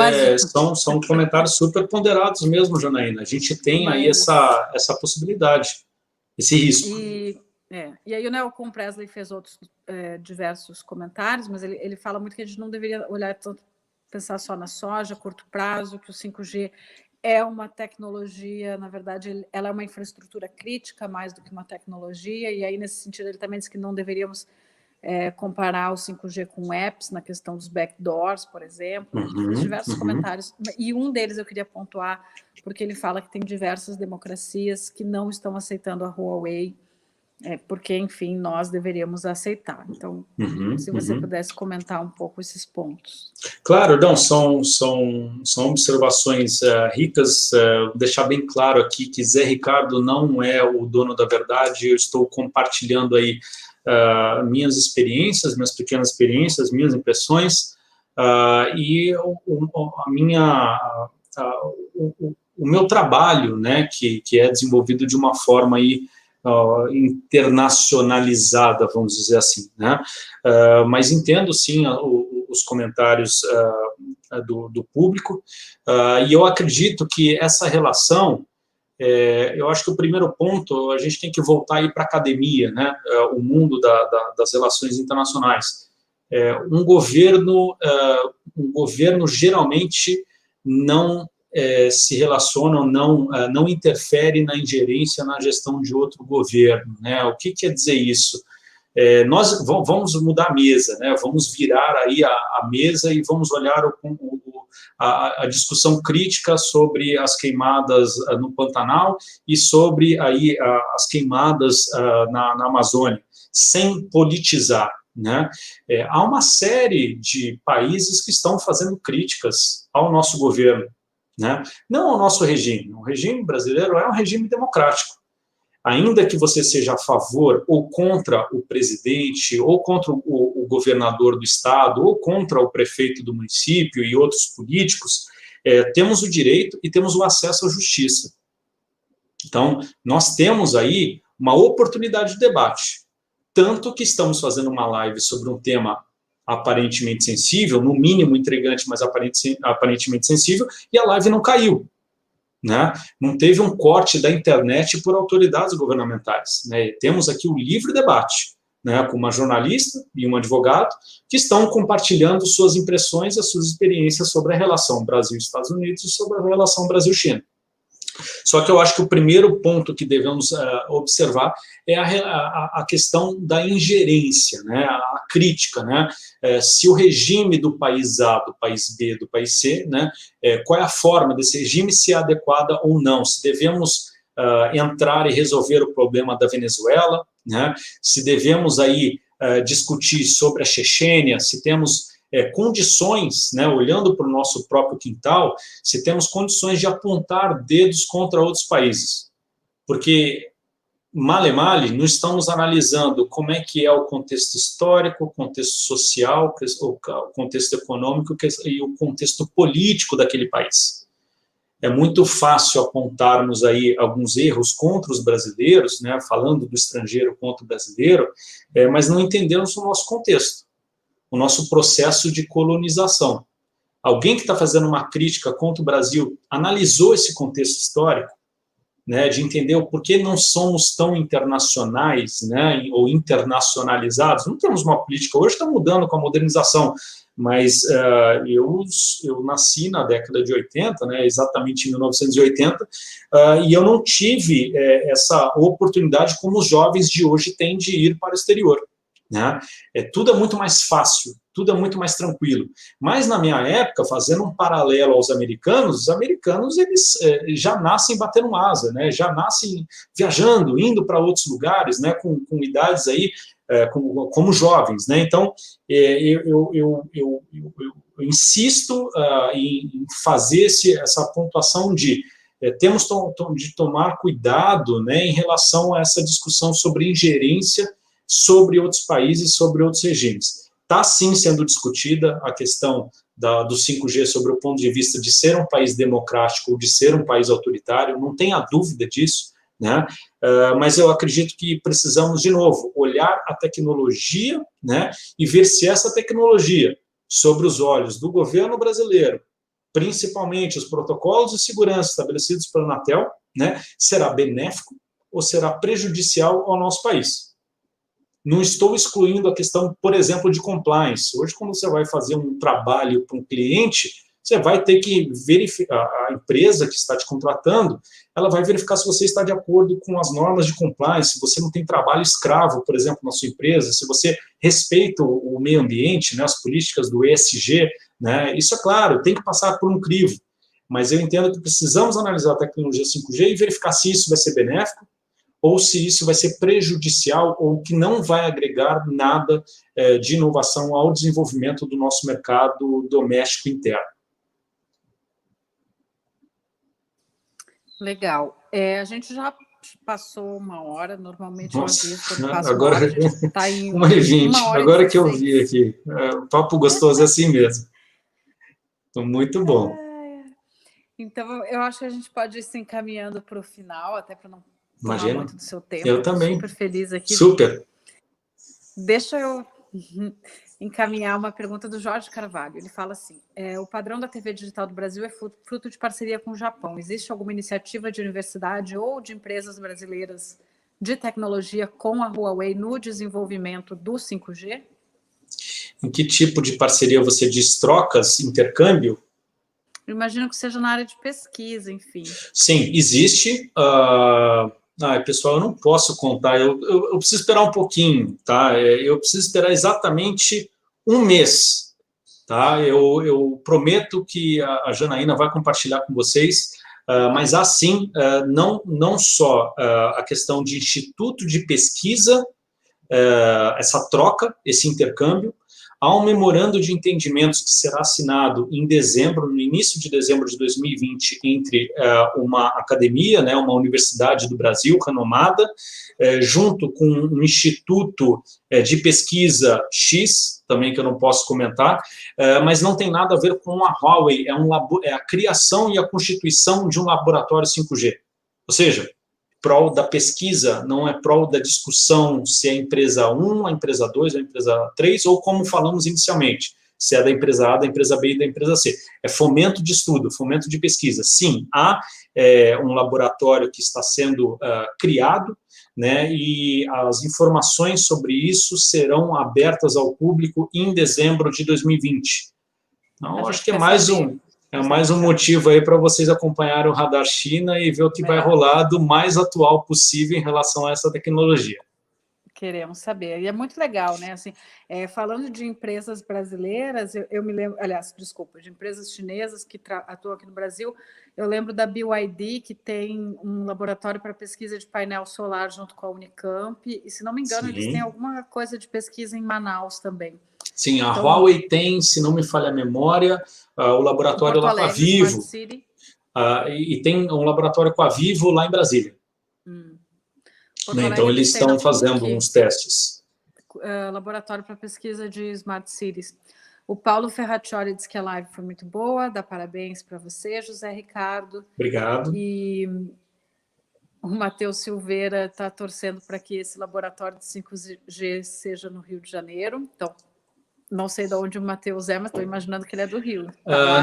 são comentários super ponderados mesmo, Janaína. A gente tem aí essa possibilidade, esse risco. E aí o Nelcon Presley fez outros diversos comentários, mas ele fala muito que a gente não deveria olhar tanto, pensar só na soja, curto prazo, que o 5G é uma tecnologia, na verdade, ela é uma infraestrutura crítica mais do que uma tecnologia, e aí, nesse sentido, ele também diz que não deveríamos comparar o 5G com apps na questão dos backdoors, por exemplo. Ele fez diversos comentários, e um deles eu queria pontuar, porque ele fala que tem diversas democracias que não estão aceitando a Huawei, porque, enfim, nós deveríamos aceitar. Então, se você pudesse comentar um pouco esses pontos. Claro, não, são observações ricas. Deixar bem claro aqui que Zé Ricardo não é o dono da verdade, eu estou compartilhando aí minhas experiências, minhas pequenas experiências, minhas impressões, e o meu trabalho, né, que é desenvolvido de uma forma aí, internacionalizada, vamos dizer assim, né? Mas entendo sim os comentários do público, e eu acredito que essa relação, eu acho que o primeiro ponto, a gente tem que voltar aí para a academia, né? O mundo das relações internacionais. Um governo geralmente não se relaciona, não interfere na ingerência na gestão de outro governo, né? O que quer dizer isso? Nós vamos mudar a mesa, né? Vamos virar aí a mesa e vamos olhar a discussão crítica sobre as queimadas no Pantanal e sobre aí as queimadas na Amazônia, sem politizar, né? Há uma série de países que estão fazendo críticas ao nosso governo, né? Não ao nosso regime. O regime brasileiro é um regime democrático. Ainda que você seja a favor ou contra o presidente, ou contra o governador do estado, ou contra o prefeito do município e outros políticos, temos o direito e temos o acesso à justiça. Então, nós temos aí uma oportunidade de debate. Tanto que estamos fazendo uma live sobre um tema aparentemente sensível, no mínimo intrigante, mas aparentemente sensível, e a live não caiu, né? Não teve um corte da internet por autoridades governamentais, né? Temos aqui o livre debate, né, com uma jornalista e um advogado que estão compartilhando suas impressões e as suas experiências sobre a relação Brasil-Estados Unidos e sobre a relação Brasil-China. Só que eu acho que o primeiro ponto que devemos observar é a questão da ingerência, né, a crítica, né, se o regime do país A, do país B, do país C, né, qual é a forma desse regime, se é adequada ou não, se devemos entrar e resolver o problema da Venezuela, né, se devemos aí discutir sobre a Chechênia, se temos condições, né, olhando para o nosso próprio quintal, se temos condições de apontar dedos contra outros países. Porque, male, não estamos analisando como é que é o contexto histórico, o contexto social, o contexto econômico e o contexto político daquele país. É muito fácil apontarmos aí alguns erros contra os brasileiros, né, falando do estrangeiro contra o brasileiro, mas não entendemos o nosso contexto, o nosso processo de colonização. Alguém que está fazendo uma crítica contra o Brasil analisou esse contexto histórico, né, de entender o porquê não somos tão internacionais, né, ou internacionalizados. Não temos uma política, hoje está mudando com a modernização, mas eu nasci na década de 80, né, exatamente em 1980, e eu não tive essa oportunidade como os jovens de hoje têm de ir para o exterior. Né? Tudo é muito mais fácil, tudo é muito mais tranquilo. Mas na minha época, fazendo um paralelo aos americanos, os americanos eles já nascem batendo asa, né? Já nascem viajando, indo para outros lugares, né? Com idades aí como jovens, né? Então eu insisto em fazer essa pontuação de temos de tomar cuidado, né, em relação a essa discussão sobre ingerência sobre outros países, sobre outros regimes. Está, sim, sendo discutida a questão do 5G sobre o ponto de vista de ser um país democrático ou de ser um país autoritário, não tenha dúvida disso, né? Mas eu acredito que precisamos, de novo, olhar a tecnologia, né, e ver se essa tecnologia, sobre os olhos do governo brasileiro, principalmente os protocolos de segurança estabelecidos pela Anatel, né, será benéfico ou será prejudicial ao nosso país. Não estou excluindo a questão, por exemplo, de compliance. Hoje, quando você vai fazer um trabalho para um cliente, você vai ter que verificar, a empresa que está te contratando, ela vai verificar se você está de acordo com as normas de compliance, se você não tem trabalho escravo, por exemplo, na sua empresa, se você respeita o meio ambiente, né, as políticas do ESG, né, isso é claro, tem que passar por um crivo. Mas eu entendo que precisamos analisar a tecnologia 5G e verificar se isso vai ser benéfico, ou se isso vai ser prejudicial ou que não vai agregar nada de inovação ao desenvolvimento do nosso mercado doméstico interno. Legal. A gente já passou 1 hora, normalmente uma vez quando passa agora, 1 hora, a gente está em 1h20, 1 hora agora e que eu vi aqui. O papo gostoso é assim mesmo. Muito bom. Então, eu acho que a gente pode ir se encaminhando para o final, até para não tomar Imagina. muito do seu tempo. Eu também. Super feliz aqui. Super. Deixa eu encaminhar uma pergunta do Jorge Carvalho. Ele fala assim, o padrão da TV digital do Brasil é fruto de parceria com o Japão. Existe alguma iniciativa de universidade ou de empresas brasileiras de tecnologia com a Huawei no desenvolvimento do 5G? Em que tipo de parceria você diz? Trocas, intercâmbio? Eu imagino que seja na área de pesquisa, enfim. Sim, existe. Pessoal, eu não posso contar, eu preciso esperar um pouquinho, tá? Eu preciso esperar exatamente 1 mês, tá? Eu prometo que a Janaína vai compartilhar com vocês, mas assim, não só a questão de instituto de pesquisa, essa troca, esse intercâmbio. Há um memorando de entendimentos que será assinado em dezembro, no início de dezembro de 2020, entre uma academia, né, uma universidade do Brasil renomada, junto com um instituto de pesquisa X, também que eu não posso comentar, mas não tem nada a ver com a Huawei, é a criação e a constituição de um laboratório 5G. Ou seja, prol da pesquisa, não é prol da discussão se é a empresa 1, a empresa 2, a empresa 3, ou como falamos inicialmente, se é da empresa A, da empresa B e da empresa C. É fomento de estudo, fomento de pesquisa. Sim, há um laboratório que está sendo criado, né, e as informações sobre isso serão abertas ao público em dezembro de 2020. Então, acho que é mais É mais um motivo aí para vocês acompanharem o Radar China e ver o que vai rolar do mais atual possível em relação a essa tecnologia. Queremos saber. E é muito legal, né? Assim, falando de empresas brasileiras, eu me lembro, aliás, desculpa, de empresas chinesas que atuam aqui no Brasil, eu lembro da BYD, que tem um laboratório para pesquisa de painel solar junto com a Unicamp, e se não me engano, eles têm alguma coisa de pesquisa em Manaus também. Sim, a Huawei tem, se não me falha a memória, o laboratório lá com a Vivo. E tem um laboratório com a Vivo lá em Brasília. Então, eles estão fazendo uns testes. Laboratório para pesquisa de Smart Cities. O Paulo Ferraccioli disse que a live foi muito boa, dá parabéns para você, José Ricardo. Obrigado. E o Matheus Silveira está torcendo para que esse laboratório de 5G seja no Rio de Janeiro. Então, não sei de onde o Matheus mas estou imaginando que ele é do Rio.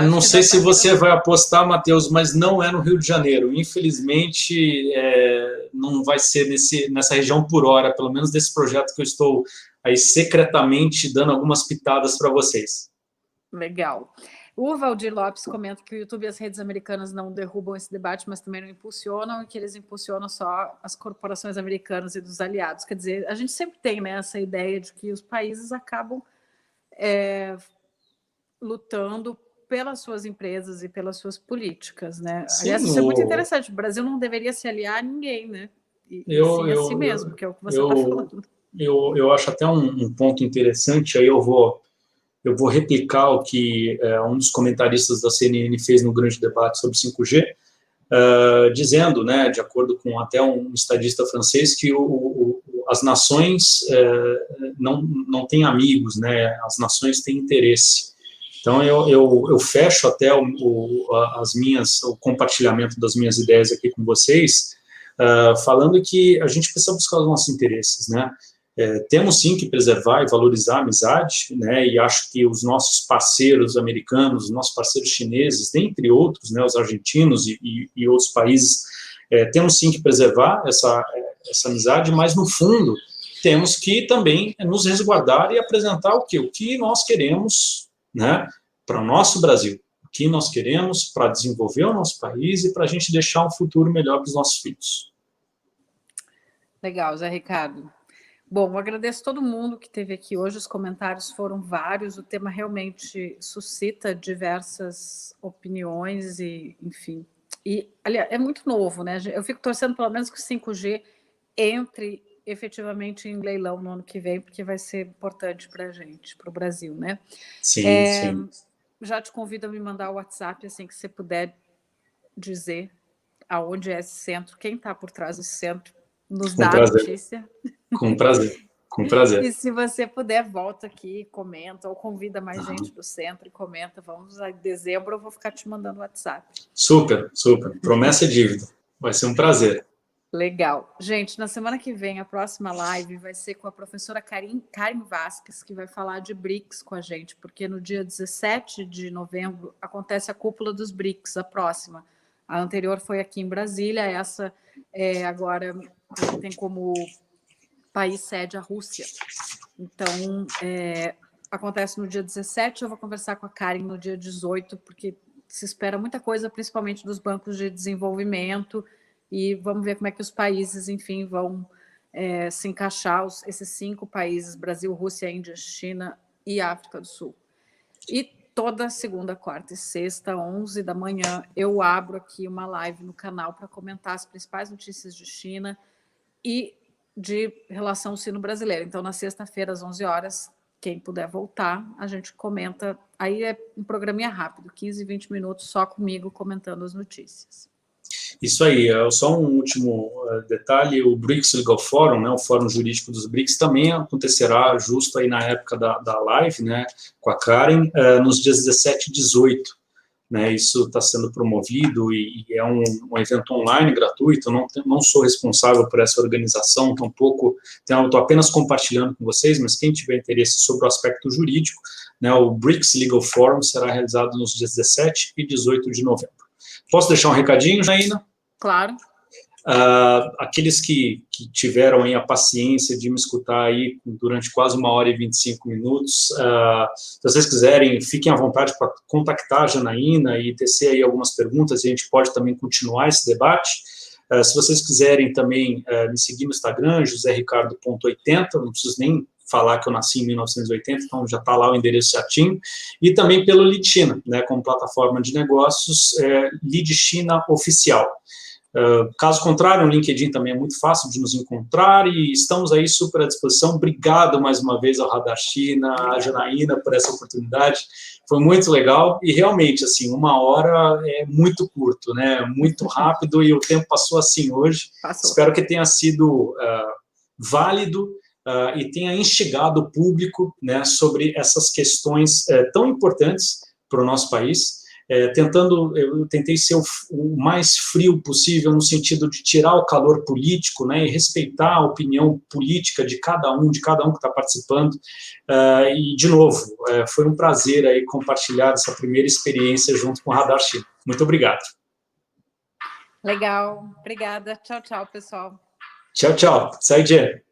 Não sei se você vai apostar, Matheus, mas não é no Rio de Janeiro. Infelizmente, não vai ser nessa região por hora, pelo menos desse projeto que eu estou aí secretamente dando algumas pitadas para vocês. Legal. O Valdir Lopes comenta que o YouTube e as redes americanas não derrubam esse debate, mas também não impulsionam, e que eles impulsionam só as corporações americanas e dos aliados. Quer dizer, a gente sempre tem, né, essa ideia de que os países acabam lutando pelas suas empresas e pelas suas políticas, né? Sim, aliás, isso é muito interessante. O Brasil não deveria se aliar a ninguém, né? Sim a si mesmo, que é o que você está falando. Eu acho até um ponto interessante, aí eu vou replicar o que um dos comentaristas da CNN fez no grande debate sobre 5G, dizendo, né, de acordo com até um estadista francês, que as nações não têm amigos, né, as nações têm interesse. Então, eu fecho até o compartilhamento das minhas ideias aqui com vocês, falando que a gente precisa buscar os nossos interesses, né? Temos sim que preservar e valorizar a amizade, né? E acho que os nossos parceiros americanos, os nossos parceiros chineses, dentre outros, né, os argentinos e outros países, temos sim que preservar essa amizade, mas no fundo temos que também nos resguardar e apresentar o que nós queremos, né, para o nosso Brasil, o que nós queremos para desenvolver o nosso país e para a gente deixar um futuro melhor para os nossos filhos. Legal, Zé Ricardo. Bom, eu agradeço todo mundo que esteve aqui hoje, os comentários foram vários, o tema realmente suscita diversas opiniões e, enfim, e, aliás, é muito novo, né? Eu fico torcendo pelo menos que o 5G entre efetivamente em leilão no ano que vem, porque vai ser importante para a gente, para o Brasil, né? Sim, sim. Já te convido a me mandar o WhatsApp, assim que você puder dizer aonde é esse centro, quem está por trás desse centro, nos dá a notícia. Com prazer, com prazer. E se você puder, volta aqui, comenta, ou convida mais gente para o centro e comenta. Vamos em dezembro, eu vou ficar te mandando WhatsApp. Super, super. Promessa é dívida. Vai ser um prazer. Legal. Gente, na semana que vem, a próxima live vai ser com a professora Karen Vasques, que vai falar de BRICS com a gente, porque no dia 17 de novembro acontece a cúpula dos BRICS, a próxima. A anterior foi aqui em Brasília, essa agora tem como país sede a Rússia. Então, acontece no dia 17, eu vou conversar com a Karen no dia 18, porque se espera muita coisa, principalmente dos bancos de desenvolvimento, e vamos ver como é que os países, enfim, vão se encaixar, esses 5 países, Brasil, Rússia, Índia, China e África do Sul. E toda segunda, quarta e sexta, 11 da manhã, eu abro aqui uma live no canal para comentar as principais notícias de China e de relação sino-brasileira. Então, na sexta-feira, às 11 horas, quem puder voltar, a gente comenta. Aí é um programinha rápido, 15, 20 minutos, só comigo comentando as notícias. Isso aí, só um último detalhe, o BRICS Legal Forum, né, o Fórum Jurídico dos BRICS, também acontecerá justo aí na época da live, né, com a Karen, nos dias 17 e 18, né, isso está sendo promovido e é um evento online, gratuito, não sou responsável por essa organização, tampouco, estou apenas compartilhando com vocês, mas quem tiver interesse sobre o aspecto jurídico, né, o BRICS Legal Forum será realizado nos dias 17 e 18 de novembro. Posso deixar um recadinho, Janaína? Claro. Aqueles que tiveram aí a paciência de me escutar aí durante quase 1h25, se vocês quiserem, fiquem à vontade para contactar a Janaína e tecer aí algumas perguntas, e a gente pode também continuar esse debate. Se vocês quiserem também me seguir no Instagram, josericardo.80, não preciso nem falar que eu nasci em 1980, então já está lá o endereço certinho, e também pelo Lead-China, né, como plataforma de negócios, Lead-China Oficial. Caso contrário, o LinkedIn também é muito fácil de nos encontrar e estamos aí super à disposição. Obrigado mais uma vez ao Radar China, à Janaína por essa oportunidade. Foi muito legal e realmente, assim, 1 hora é muito curto, né? Muito rápido e o tempo passou assim hoje. Passou. Espero que tenha sido válido e tenha instigado o público, né, sobre essas questões tão importantes para o nosso país. Eu tentei ser o mais frio possível no sentido de tirar o calor político, né, e respeitar a opinião política de cada um que está participando, e, de novo, foi um prazer aí compartilhar essa primeira experiência junto com o Radar China. Muito obrigado. Legal, obrigada. Tchau, tchau, pessoal. Tchau, tchau. 再见.